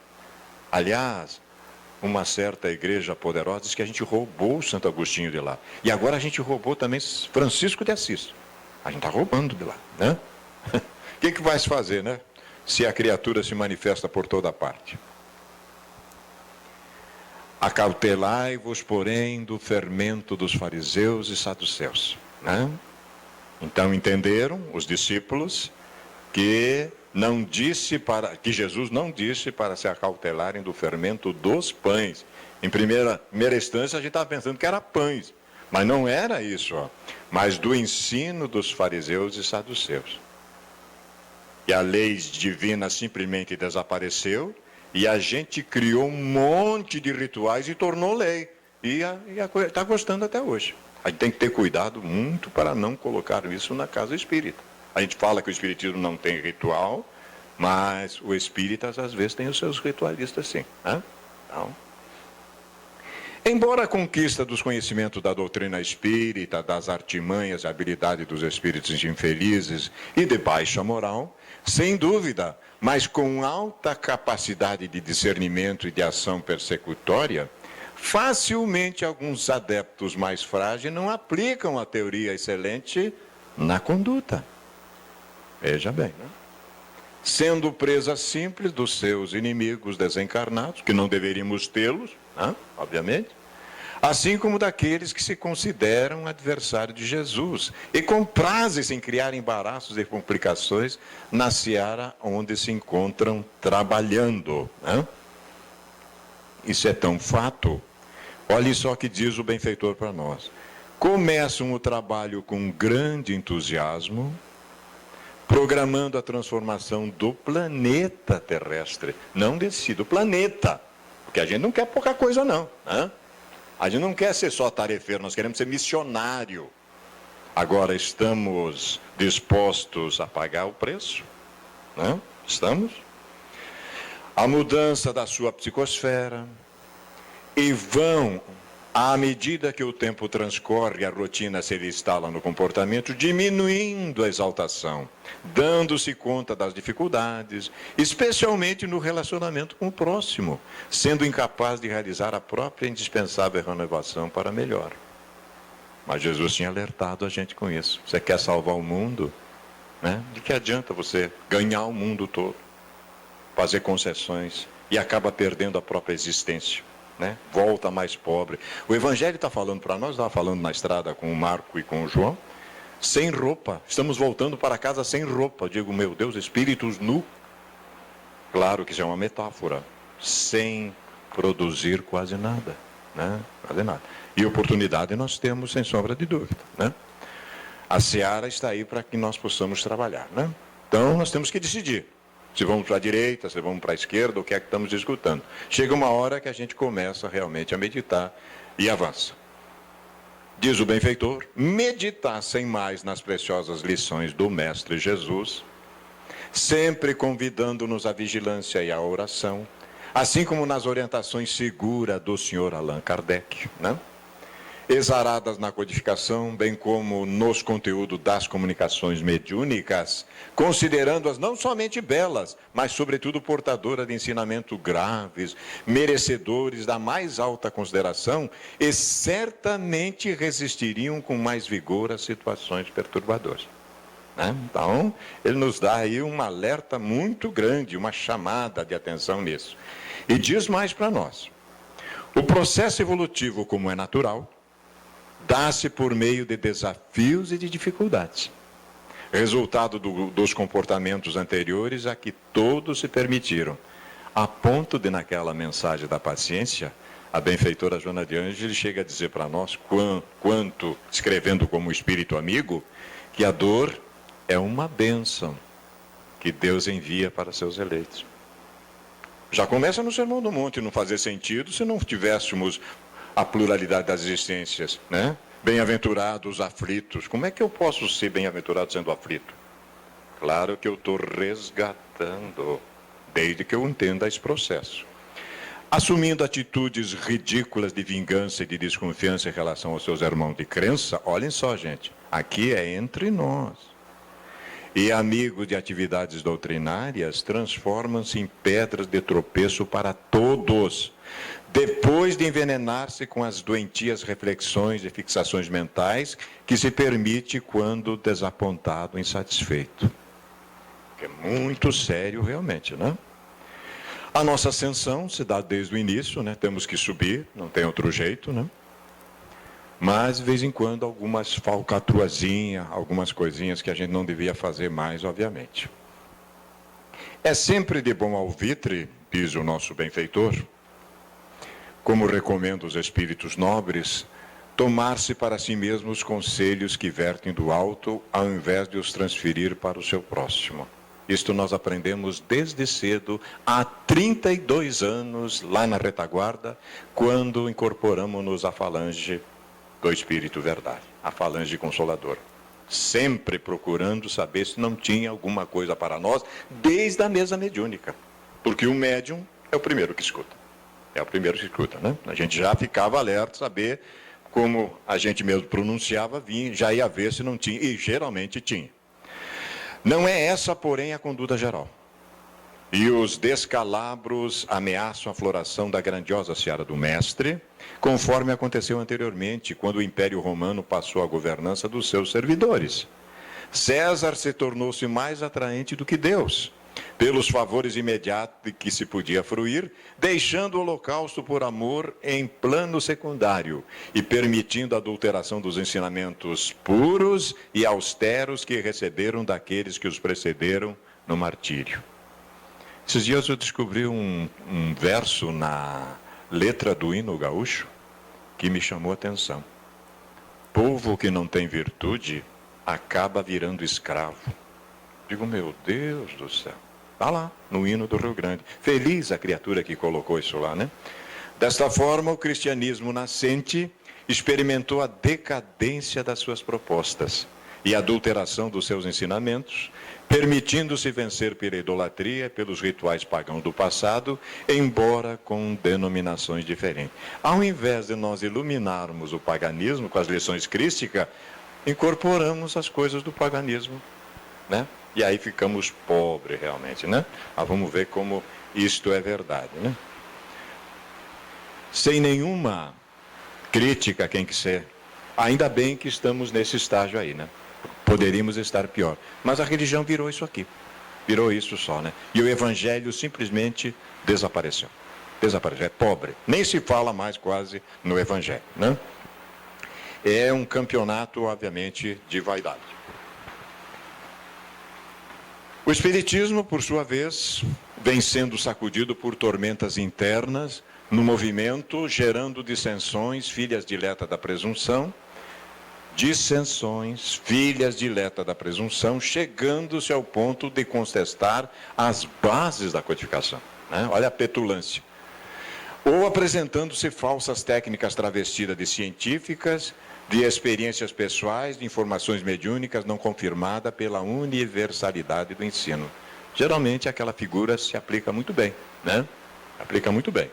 Aliás, uma certa igreja poderosa diz que a gente roubou o Santo Agostinho de lá. E agora a gente roubou também Francisco de Assis. A gente está roubando de lá, né? O que vai se fazer, né? Se a criatura se manifesta por toda parte. Acautelai-vos, porém, do fermento dos fariseus e saduceus, né? Então entenderam os discípulos que Jesus não disse para se acautelarem do fermento dos pães. Em primeira instância a gente estava pensando que era pães, mas não era isso, ó. Mas do ensino dos fariseus e saduceus. E a lei divina simplesmente desapareceu, e a gente criou um monte de rituais e tornou lei. E está gostando até hoje. A gente tem que ter cuidado muito para não colocar isso na casa espírita. A gente fala que o espiritismo não tem ritual, mas o espíritas às vezes tem os seus ritualistas sim, né? Então, embora a conquista dos conhecimentos da doutrina espírita, das artimanhas e habilidade dos espíritos infelizes e de baixa moral, sem dúvida, mas com alta capacidade de discernimento e de ação persecutória, facilmente alguns adeptos mais frágeis não aplicam a teoria excelente na conduta. Veja bem, né? Sendo presa simples dos seus inimigos desencarnados, que não deveríamos tê-los, né? Obviamente, assim como daqueles que se consideram adversários de Jesus e comprazem-se em criar embaraços e complicações na seara onde se encontram trabalhando, né? Isso é tão fato. Olhe só o que diz o benfeitor para nós. Começam o trabalho com grande entusiasmo, programando a transformação do planeta terrestre, não do planeta, porque a gente não quer pouca coisa não, né? A gente não quer ser só tarefeiro, nós queremos ser missionário. Agora estamos dispostos a pagar o preço, né? Estamos? A mudança da sua psicosfera, e vão, à medida que o tempo transcorre, a rotina se instala no comportamento, diminuindo a exaltação, dando-se conta das dificuldades, especialmente no relacionamento com o próximo, sendo incapaz de realizar a própria indispensável renovação para melhor. Mas Jesus tinha alertado a gente com isso. Você quer salvar o mundo, né? De que adianta você ganhar o mundo todo, fazer concessões e acaba perdendo a própria existência? Né? Volta mais pobre. O Evangelho está falando para nós, estava falando na estrada com o Marco e com o João, sem roupa, estamos voltando para casa sem roupa. Eu digo, meu Deus, espíritos nu. Claro que isso é uma metáfora, sem produzir quase nada, né? Quase nada. E oportunidade nós temos, sem sombra de dúvida, né? A seara está aí para que nós possamos trabalhar, né? Então nós temos que decidir. Se vamos para a direita, se vamos para a esquerda, o que é que estamos discutindo. Chega uma hora que a gente começa realmente a meditar e avança. Diz o benfeitor, meditassem mais nas preciosas lições do Mestre Jesus, sempre convidando-nos à vigilância e à oração, assim como nas orientações seguras do Sr. Allan Kardec, né? Exaradas na codificação, bem como nos conteúdos das comunicações mediúnicas, considerando-as não somente belas, mas sobretudo portadoras de ensinamentos graves, merecedores da mais alta consideração, e certamente resistiriam com mais vigor às situações perturbadoras. Né? Então, ele nos dá aí um alerta muito grande, uma chamada de atenção nisso. E diz mais para nós. O processo evolutivo, como é natural, dá-se por meio de desafios e de dificuldades. Resultado dos comportamentos anteriores a que todos se permitiram. A ponto de, naquela mensagem da paciência, a benfeitora Joana de Ângeles chega a dizer para nós, quanto, escrevendo como espírito amigo, que a dor é uma bênção que Deus envia para seus eleitos. Já começa no Sermão do Monte não fazer sentido se não tivéssemos a pluralidade das existências, né? Bem-aventurados aflitos. Como é que eu posso ser bem-aventurado sendo aflito? Claro que eu estou resgatando, desde que eu entenda esse processo. Assumindo atitudes ridículas de vingança e de desconfiança em relação aos seus irmãos de crença, olhem só, gente, aqui é entre nós. E amigos de atividades doutrinárias transformam-se em pedras de tropeço para todos, depois de envenenar-se com as doentias reflexões e fixações mentais que se permite quando desapontado, insatisfeito. É muito sério realmente, né? A nossa ascensão se dá desde o início, né? Temos que subir, não tem outro jeito, né? Mas, de vez em quando, algumas falcatruazinhas, algumas coisinhas que a gente não devia fazer mais, obviamente. É sempre de bom alvitre, diz o nosso benfeitor, como recomenda os espíritos nobres, tomar-se para si mesmo os conselhos que vertem do alto, ao invés de os transferir para o seu próximo. Isto nós aprendemos desde cedo, há 32 anos, lá na retaguarda, quando incorporamos-nos à falange do Espírito Verdade, a falange consoladora. Sempre procurando saber se não tinha alguma coisa para nós, desde a mesa mediúnica. Porque o médium é o primeiro que escuta. É o primeiro que escuta, né? A gente já ficava alerta, saber como a gente mesmo pronunciava, já ia ver se não tinha, e geralmente tinha. Não é essa, porém, a conduta geral. E os descalabros ameaçam a floração da grandiosa seara do Mestre, conforme aconteceu anteriormente, quando o Império Romano passou a governança dos seus servidores. César se tornou-se mais atraente do que Deus, pelos favores imediatos de que se podia fruir, deixando o holocausto por amor em plano secundário e permitindo a adulteração dos ensinamentos puros e austeros que receberam daqueles que os precederam no martírio. Esses dias eu descobri um verso na letra do hino gaúcho que me chamou a atenção. Povo que não tem virtude acaba virando escravo. Digo, meu Deus do céu. Está lá, no hino do Rio Grande. Feliz a criatura que colocou isso lá, né? Desta forma, o cristianismo nascente experimentou a decadência das suas propostas e a adulteração dos seus ensinamentos, permitindo-se vencer pela idolatria, pelos rituais pagãos do passado, embora com denominações diferentes. Ao invés de nós iluminarmos o paganismo com as lições crísticas, incorporamos as coisas do paganismo, né? E aí ficamos pobres realmente, né? Vamos ver como isto é verdade, né? Sem nenhuma crítica a quem quiser, ainda bem que estamos nesse estágio aí, né? Poderíamos estar pior. Mas a religião virou isso aqui. Virou isso só, né? E o evangelho simplesmente desapareceu. Desapareceu. É pobre. Nem se fala mais quase no evangelho, né? É um campeonato, obviamente, de vaidade. O espiritismo, por sua vez, vem sendo sacudido por tormentas internas no movimento, gerando dissensões, filhas diletas da presunção, chegando-se ao ponto de contestar as bases da codificação, né? Olha a petulância. Ou apresentando-se falsas técnicas travestidas de científicas, de experiências pessoais, de informações mediúnicas não confirmadas pela universalidade do ensino. Geralmente aquela figura se aplica muito bem, né? Aplica muito bem.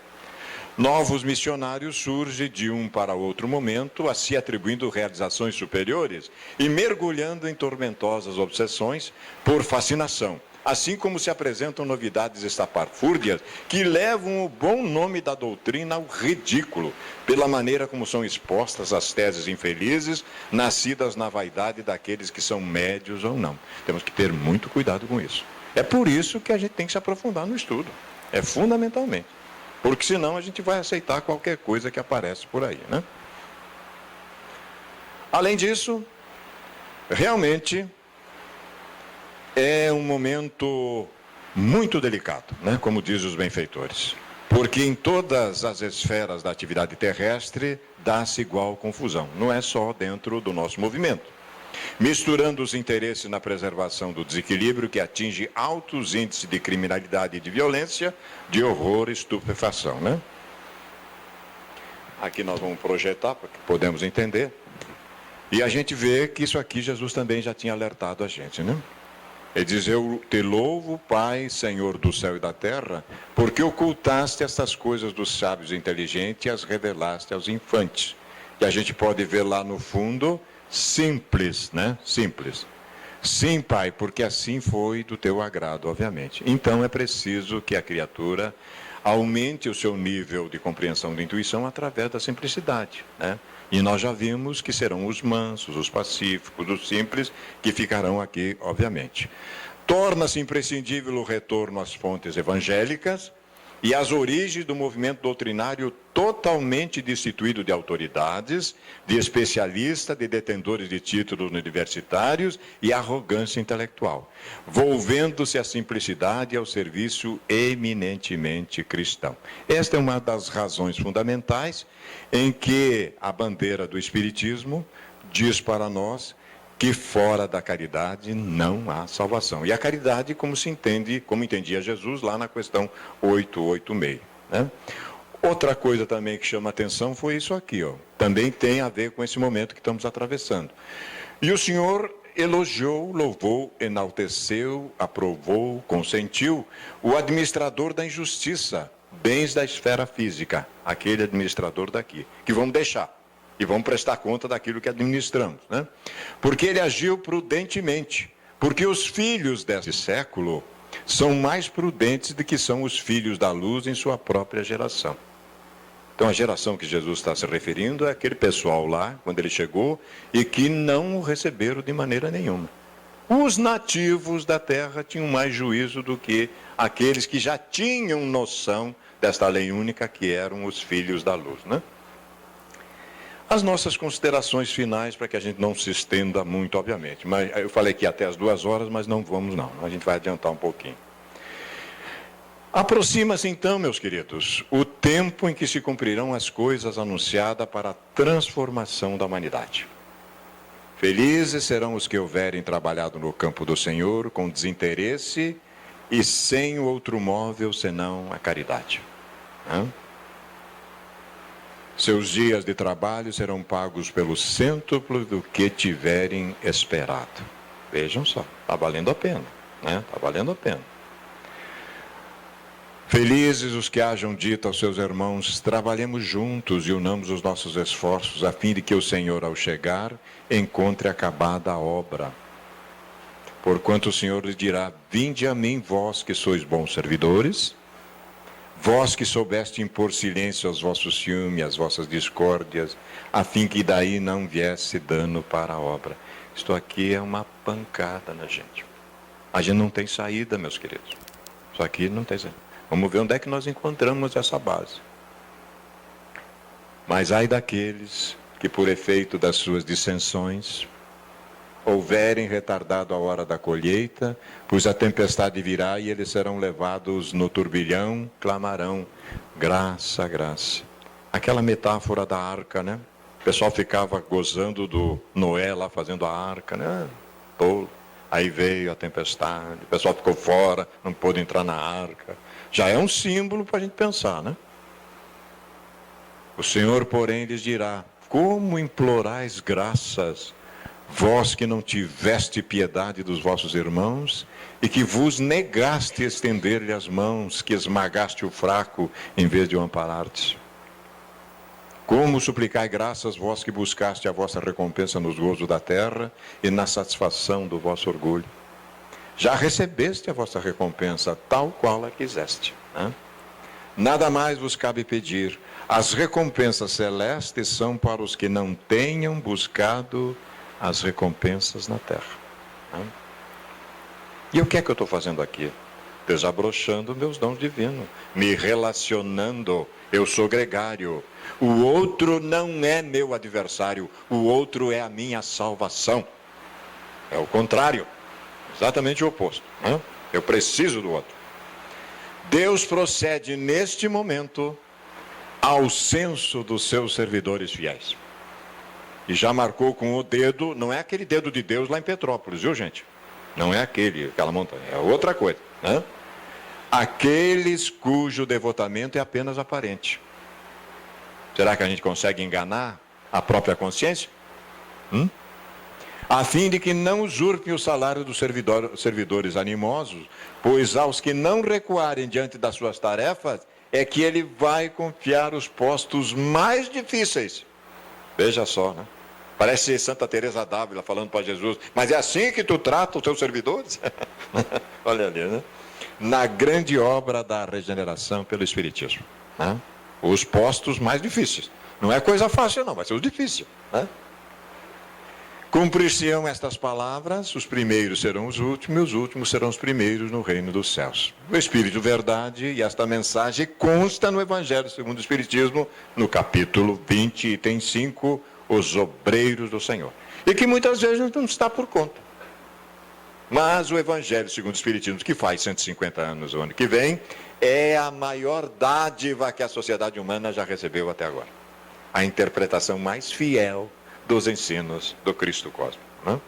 Novos missionários surgem de um para outro momento, a se atribuindo realizações superiores e mergulhando em tormentosas obsessões por fascinação. Assim como se apresentam novidades estapafúrdias que levam o bom nome da doutrina ao ridículo, pela maneira como são expostas as teses infelizes, nascidas na vaidade daqueles que são médios ou não. Temos que ter muito cuidado com isso. É por isso que a gente tem que se aprofundar no estudo. É fundamentalmente. Porque senão a gente vai aceitar qualquer coisa que aparece por aí, né? Além disso, realmente é um momento muito delicado, né? Como dizem os benfeitores. Porque em todas as esferas da atividade terrestre dá-se igual confusão. Não é só dentro do nosso movimento. Misturando os interesses na preservação do desequilíbrio que atinge altos índices de criminalidade e de violência, de horror e estupefação, né? Aqui nós vamos projetar para que podemos entender. E a gente vê que isso aqui Jesus também já tinha alertado a gente, né? Ele diz: eu te louvo, Pai, Senhor do céu e da terra, porque ocultaste estas coisas dos sábios e inteligentes e as revelaste aos infantes. E a gente pode ver lá no fundo, simples, né? Simples. Sim, Pai, porque assim foi do teu agrado, obviamente. Então é preciso que a criatura aumente o seu nível de compreensão de intuição através da simplicidade, né? E nós já vimos que serão os mansos, os pacíficos, os simples, que ficarão aqui, obviamente. Torna-se imprescindível o retorno às fontes evangélicas e às origens do movimento doutrinário totalmente destituído de autoridades, de especialistas, de detentores de títulos universitários e arrogância intelectual, volvendo-se à simplicidade e ao serviço eminentemente cristão. Esta é uma das razões fundamentais em que a bandeira do Espiritismo diz para nós que fora da caridade não há salvação. E a caridade, como se entende, como entendia Jesus lá na questão 886, né? Outra coisa também que chama atenção foi isso aqui, ó. Também tem a ver com esse momento que estamos atravessando. E o Senhor elogiou, louvou, enalteceu, aprovou, consentiu o administrador da injustiça, bens da esfera física, aquele administrador daqui, que vamos deixar. E vamos prestar conta daquilo que administramos, né? Porque ele agiu prudentemente. Porque os filhos desse século são mais prudentes do que são os filhos da luz em sua própria geração. Então a geração que Jesus está se referindo é aquele pessoal lá, quando ele chegou, e que não o receberam de maneira nenhuma. Os nativos da terra tinham mais juízo do que aqueles que já tinham noção desta lei única, que eram os filhos da luz, né? As nossas considerações finais, para que a gente não se estenda muito, obviamente. Mas eu falei que até as 2 horas, mas não vamos não. A gente vai adiantar um pouquinho. Aproxima-se então, meus queridos, o tempo em que se cumprirão as coisas anunciadas para a transformação da humanidade. Felizes serão os que houverem trabalhado no campo do Senhor com desinteresse e sem outro móvel senão a caridade. Seus dias de trabalho serão pagos pelo cêntuplo do que tiverem esperado. Vejam só, está valendo a pena, né? Está valendo a pena. Felizes os que hajam dito aos seus irmãos: trabalhemos juntos e unamos os nossos esforços, a fim de que o Senhor, ao chegar, encontre acabada a obra. Porquanto o Senhor lhes dirá: vinde a mim, vós que sois bons servidores, vós que soubeste impor silêncio aos vossos ciúmes, às vossas discórdias, a fim que daí não viesse dano para a obra. Isto aqui é uma pancada na gente. A gente não tem saída, meus queridos. Isso aqui não tem saída. Vamos ver onde é que nós encontramos essa base. Mas ai daqueles que, por efeito das suas dissensões, houverem retardado a hora da colheita, pois a tempestade virá e eles serão levados no turbilhão, clamarão: graça, graça. Aquela metáfora da arca, né? O pessoal ficava gozando do Noé lá fazendo a arca, né? Tolo. Aí veio a tempestade, o pessoal ficou fora, não pôde entrar na arca. Já é um símbolo para a gente pensar, né? O Senhor, porém, lhes dirá: como implorais graças, vós que não tiveste piedade dos vossos irmãos, e que vos negaste estender-lhe as mãos, que esmagaste o fraco, em vez de o amparar-te. Como suplicai graças, vós que buscaste a vossa recompensa nos gozos da terra e na satisfação do vosso orgulho. Já recebeste a vossa recompensa, tal qual a quiseste, né? Nada mais vos cabe pedir. As recompensas celestes são para os que não tenham buscado as recompensas na terra. E o que é que eu estou fazendo aqui? desabrochando meus dons divinos, me relacionando. Eu sou gregário. O outro não é meu adversário, o outro é a minha salvação. É o contrário, exatamente o oposto, né? Eu preciso do outro. Deus procede neste momento ao censo dos seus servidores fiéis. E já marcou com o dedo, não é aquele dedo de Deus lá em Petrópolis, viu, gente? Não é aquela montanha, é outra coisa, né? Aqueles cujo devotamento é apenas aparente. Será que a gente consegue enganar a própria consciência? A fim de que não usurpem o salário dos servidores animosos, pois aos que não recuarem diante das suas tarefas, é que ele vai confiar os postos mais difíceis. Veja só, né? Parece Santa Teresa d'Ávila falando para Jesus, mas é assim que tu trata os teus servidores? Olha ali, né? Na grande obra da regeneração pelo Espiritismo, né? Os postos mais difíceis. Não é coisa fácil não, vai ser os difíceis, né? Cumprir-se-ão estas palavras, os primeiros serão os últimos serão os primeiros no reino dos céus. O Espírito Verdade e esta mensagem consta no Evangelho segundo o Espiritismo, no capítulo 20, item 5, os obreiros do Senhor. E que muitas vezes não está por conta. Mas o Evangelho segundo o Espiritismo, que faz 150 anos o ano que vem, é a maior dádiva que a sociedade humana já recebeu até agora. A interpretação mais fiel dos ensinos do Cristo cósmico, né?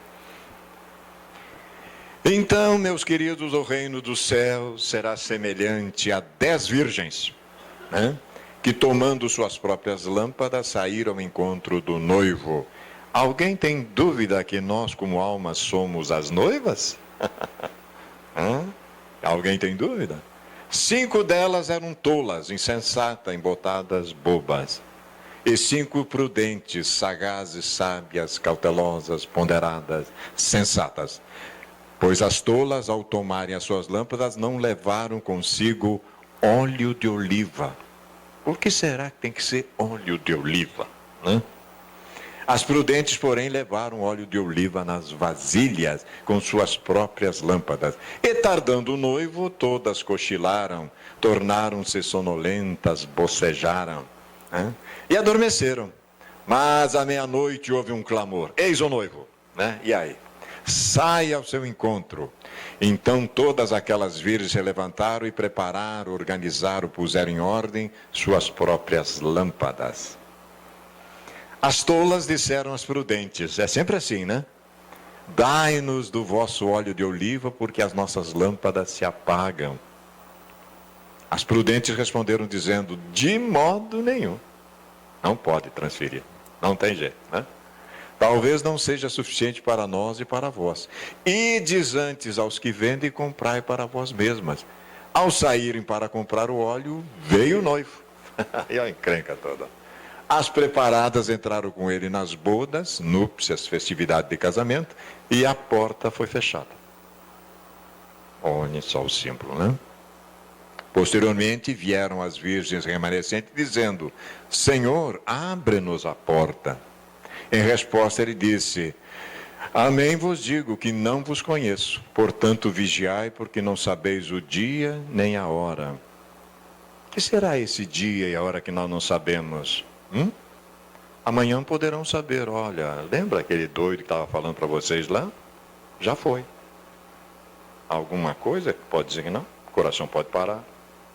Então, meus queridos, o reino dos céus será semelhante a 10 virgens, né? Que tomando suas próprias lâmpadas saíram ao encontro do noivo. Alguém tem dúvida que nós como almas somos as noivas? Alguém tem dúvida? 5 delas eram tolas, insensatas, embotadas, bobas. E 5 prudentes, sagazes, sábias, cautelosas, ponderadas, sensatas. Pois as tolas, ao tomarem as suas lâmpadas, não levaram consigo óleo de oliva. Por que será que tem que ser óleo de oliva, né? As prudentes, porém, levaram óleo de oliva nas vasilhas com suas próprias lâmpadas. E tardando o noivo, todas cochilaram, tornaram-se sonolentas, bocejaram, né? E adormeceram. Mas à meia-noite houve um clamor: eis o noivo, né? E aí? Sai ao seu encontro. Então todas aquelas virgens se levantaram e prepararam, organizaram, puseram em ordem suas próprias lâmpadas. As tolas disseram às prudentes, é sempre assim, né? Dai-nos do vosso óleo de oliva, porque as nossas lâmpadas se apagam. As prudentes responderam dizendo, de modo nenhum. Não pode transferir, não tem jeito, né? Talvez não seja suficiente para nós e para vós. Ides antes aos que vendem e comprai para vós mesmas. Ao saírem para comprar o óleo, veio o noivo. E a encrenca toda. As preparadas entraram com ele nas bodas, núpcias, festividade de casamento, e a porta foi fechada. Olha só o símbolo, né? Posteriormente vieram as virgens remanescentes dizendo, Senhor, abre-nos a porta. Em resposta ele disse, amém vos digo que não vos conheço, portanto vigiai porque não sabeis o dia nem a hora. Que será esse dia e a hora que nós não sabemos? Amanhã poderão saber, olha, lembra aquele doido que estava falando para vocês lá? Já foi. Alguma coisa que pode dizer que não? O coração pode parar,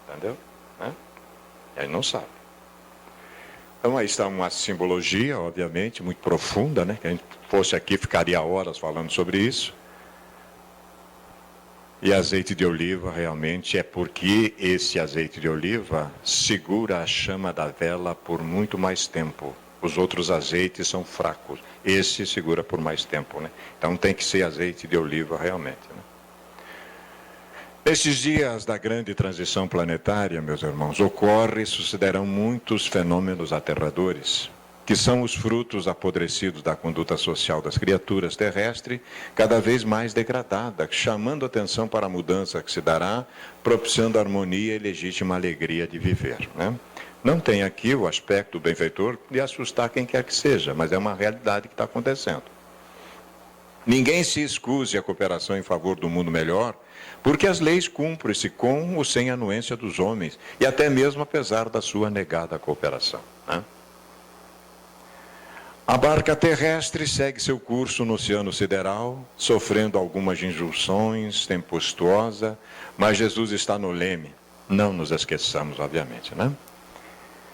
entendeu? Né? E aí não sabe. Então aí está uma simbologia, obviamente, muito profunda, né? Que a gente fosse aqui, ficaria horas falando sobre isso. E azeite de oliva, realmente, é porque esse azeite de oliva segura a chama da vela por muito mais tempo. Os outros azeites são fracos. Esse segura por mais tempo, né? Então tem que ser azeite de oliva realmente, né? Nesses dias da grande transição planetária, meus irmãos, sucederão muitos fenômenos aterradores, que são os frutos apodrecidos da conduta social das criaturas terrestres, cada vez mais degradada, chamando atenção para a mudança que se dará, propiciando harmonia e legítima alegria de viver, né? Não tem aqui o aspecto do benfeitor de assustar quem quer que seja, mas é uma realidade que está acontecendo. Ninguém se excuse a cooperação em favor do mundo melhor, porque as leis cumprem-se com ou sem anuência dos homens, e até mesmo apesar da sua negada cooperação, né? A barca terrestre segue seu curso no oceano sideral, sofrendo algumas injunções, tempestuosa, mas Jesus está no leme. Não nos esqueçamos, obviamente, né?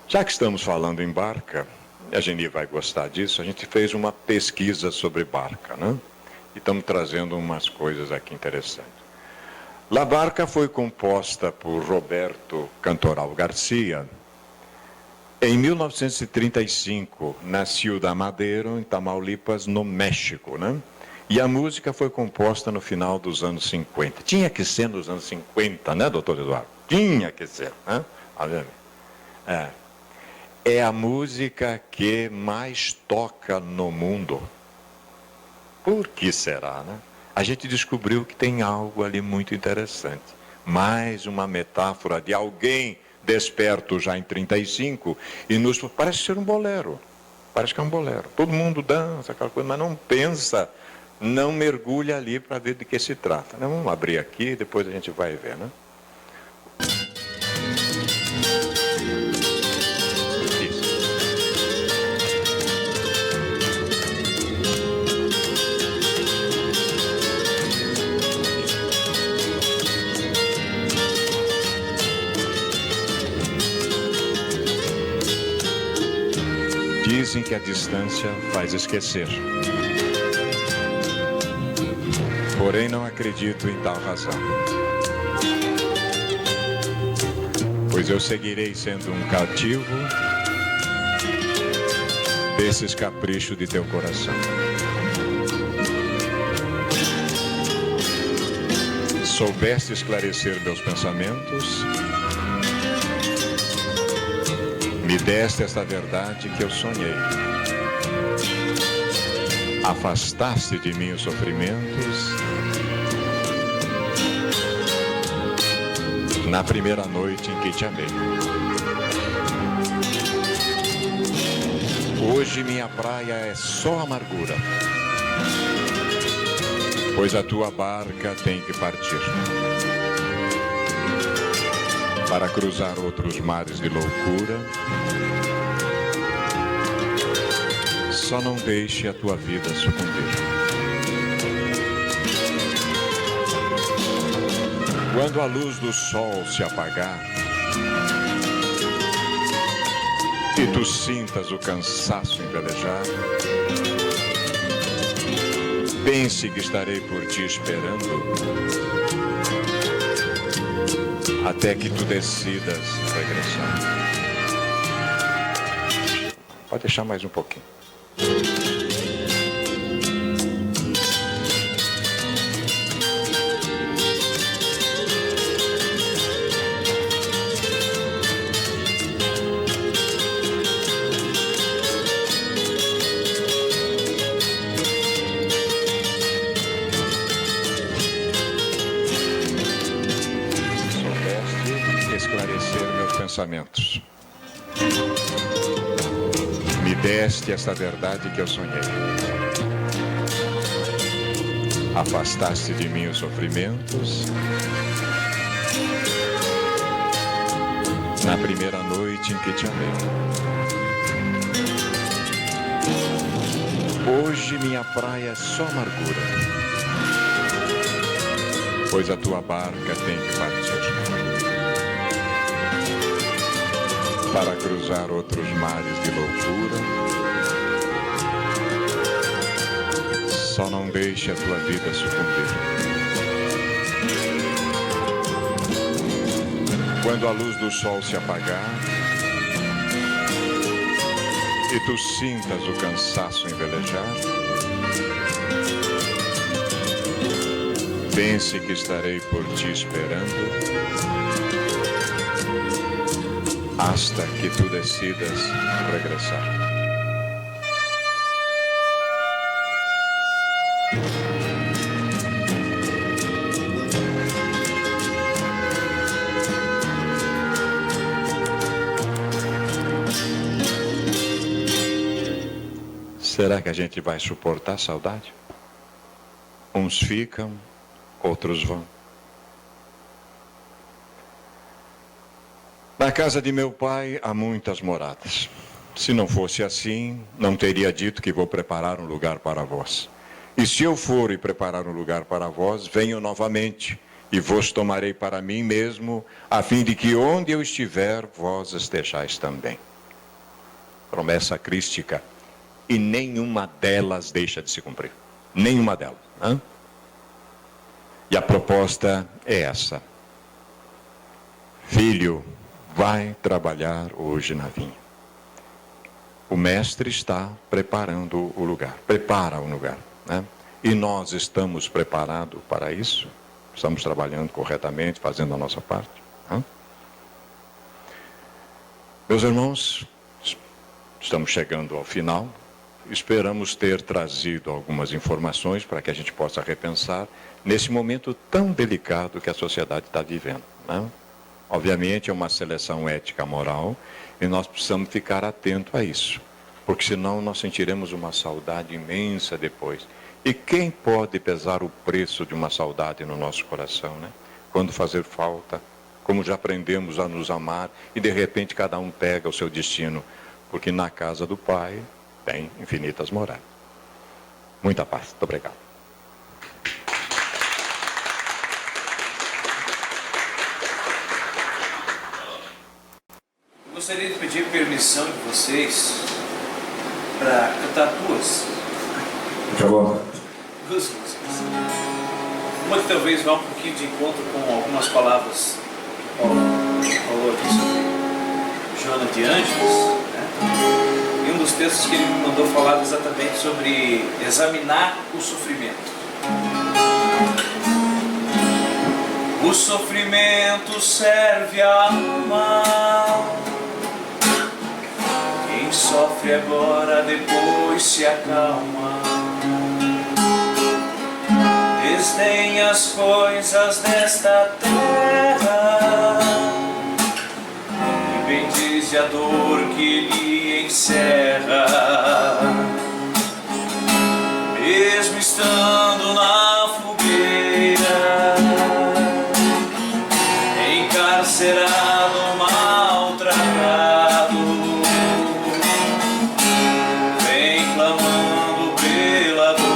Já que estamos falando em barca, a Geni vai gostar disso, a gente fez uma pesquisa sobre barca, né? E estamos trazendo umas coisas aqui interessantes. La Barca foi composta por Roberto Cantoral Garcia em 1935, na Ciudad Madero, em Tamaulipas, no México, né? E a música foi composta no final dos anos 50. Tinha que ser nos anos 50, né, doutor Eduardo? Tinha que ser, né? É a música que mais toca no mundo. Por que será, né? A gente descobriu que tem algo ali muito interessante. Mais uma metáfora de alguém desperto já em 35 e nos parece ser um bolero. Parece que é um bolero. Todo mundo dança, aquela coisa, mas não pensa, não mergulha ali para ver de que se trata. Vamos abrir aqui, depois a gente vai ver, né? Dizem que a distância faz esquecer. Porém, não acredito em tal razão. Pois eu seguirei sendo um cativo desses caprichos de teu coração. Soubeste esclarecer meus pensamentos, me deste esta verdade que eu sonhei. Afastaste de mim os sofrimentos na primeira noite em que te amei. Hoje minha praia é só amargura, pois a tua barca tem que partir para cruzar outros mares de loucura. Só não deixe a tua vida sucumbir. Quando a luz do sol se apagar e tu sintas o cansaço envelejar, pense que estarei por ti esperando até que tu decidas regressar. Pode deixar mais um pouquinho. Pensamentos. Me deste essa verdade que eu sonhei. Afastaste de mim os sofrimentos na primeira noite em que te amei. Hoje minha praia é só amargura, pois a tua barca tem que partir para cruzar outros mares de loucura. Só não deixe a tua vida sucumbir. Quando a luz do sol se apagar e tu sintas o cansaço envelejar, pense que estarei por ti esperando hasta que tu decidas regressar. Será que a gente vai suportar a saudade? Uns ficam, outros vão. Na casa de meu pai há muitas moradas. Se não fosse assim, não teria dito que vou preparar um lugar para vós. E se eu for e preparar um lugar para vós, venho novamente e vos tomarei para mim mesmo, a fim de que onde eu estiver, vós estejais também. Promessa crística. E nenhuma delas deixa de se cumprir. Nenhuma delas. Né? E a proposta é essa. Filho, vai trabalhar hoje na vinha. O mestre está preparando o lugar. Prepara o lugar. Né? E nós estamos preparados para isso? Estamos trabalhando corretamente, fazendo a nossa parte? Né? Meus irmãos, estamos chegando ao final. Esperamos ter trazido algumas informações para que a gente possa repensar nesse momento tão delicado que a sociedade está vivendo. Né? Obviamente é uma seleção ética moral e nós precisamos ficar atentos a isso, porque senão nós sentiremos uma saudade imensa depois. E quem pode pesar o preço de uma saudade no nosso coração, né? Quando fazer falta, como já aprendemos a nos amar e de repente cada um pega o seu destino, porque na casa do Pai tem infinitas moradas. Muita paz. Muito obrigado. Gostaria de pedir permissão de vocês para cantar duas músicas. Uma que talvez vá um pouquinho de encontro com algumas palavras que Paulo falou aqui sobre Joana de Ângeles, né? E um dos textos que ele me mandou falar exatamente sobre examinar o sofrimento. O sofrimento serve à alma. Quem sofre agora depois se acalma. Desdenha as coisas desta terra e bendize a dor que lhe encerra. Mesmo estando na fogueira, encarcerado, maltratado, vem clamando pela dor.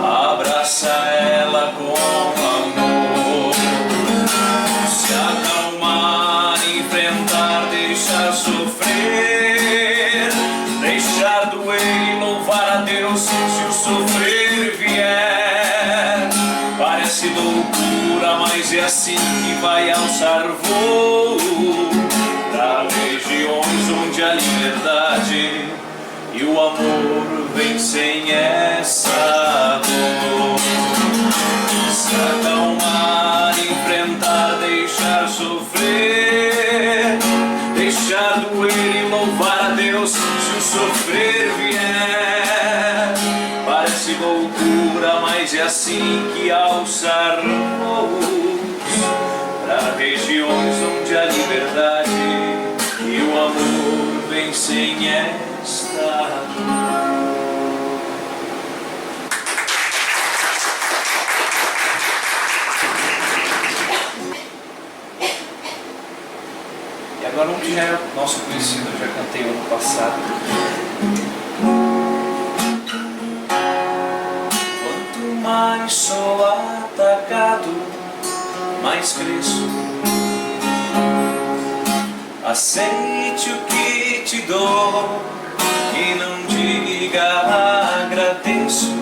Abraça ela com amor, se acalmar, enfrentar, deixar sofrer, deixar doer e louvar a Deus se o sofrer vier. Parece loucura, mas é assim que vai alçar voo para regiões onde a liberdade e o amor vencem essa dor. Se acalmar, enfrentar, deixar sofrer, deixar doer e louvar a Deus se o sofrer vier. Parece loucura, mas é assim que alçar voos para regiões onde a liberdade e o amor vencem esta dor. E agora um que já é nosso conhecido, eu já cantei ano passado. Quanto mais sou atacado, mais cresço. Aceite o que te dou e não diga agradeço.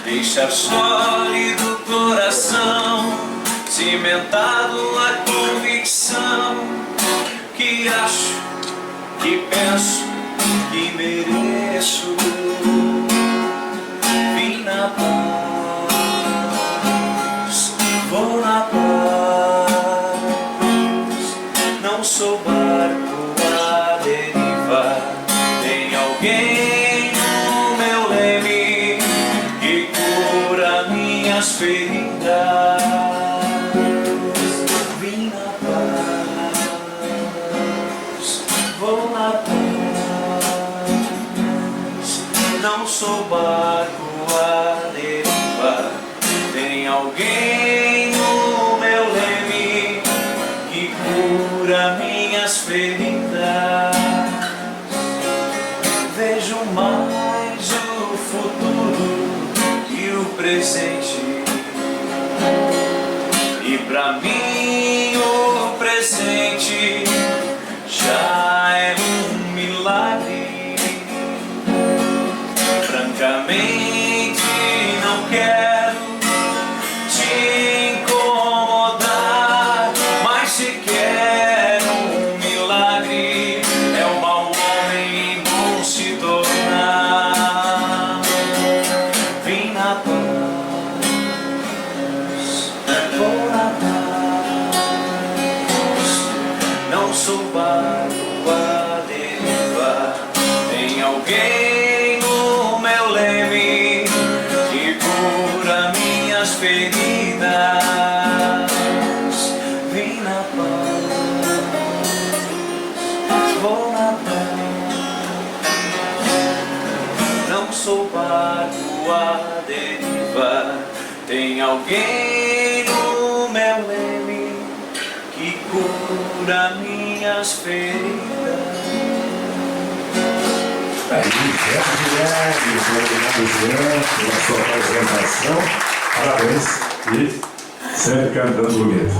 Deixar sólido o coração, cimentado a convicção que acho, que penso, que mereço. Vim na paz, vou na paz. Não sou barco a deriva, tem alguém no meu leme que cura minhas feridas. Vim na paz, vou na paz. cura minhas feridas. Vejo mais o futuro que o presente. E pra mim o presente já é um milagre. Francamente não quero te incomodar, mas se quero um milagre, é o mau homem bom se tornar. Vim na paz, vou na paz, não sou barco a derivar. Tem alguém no meu leme que cura minhas feridas. Vim na paz, vou na paz, não sou barco a derivar. Tem alguém no meu leme que cura minhas feridas. Aí, obrigado, pela sua apresentação. Parabéns e sempre cantando bonito.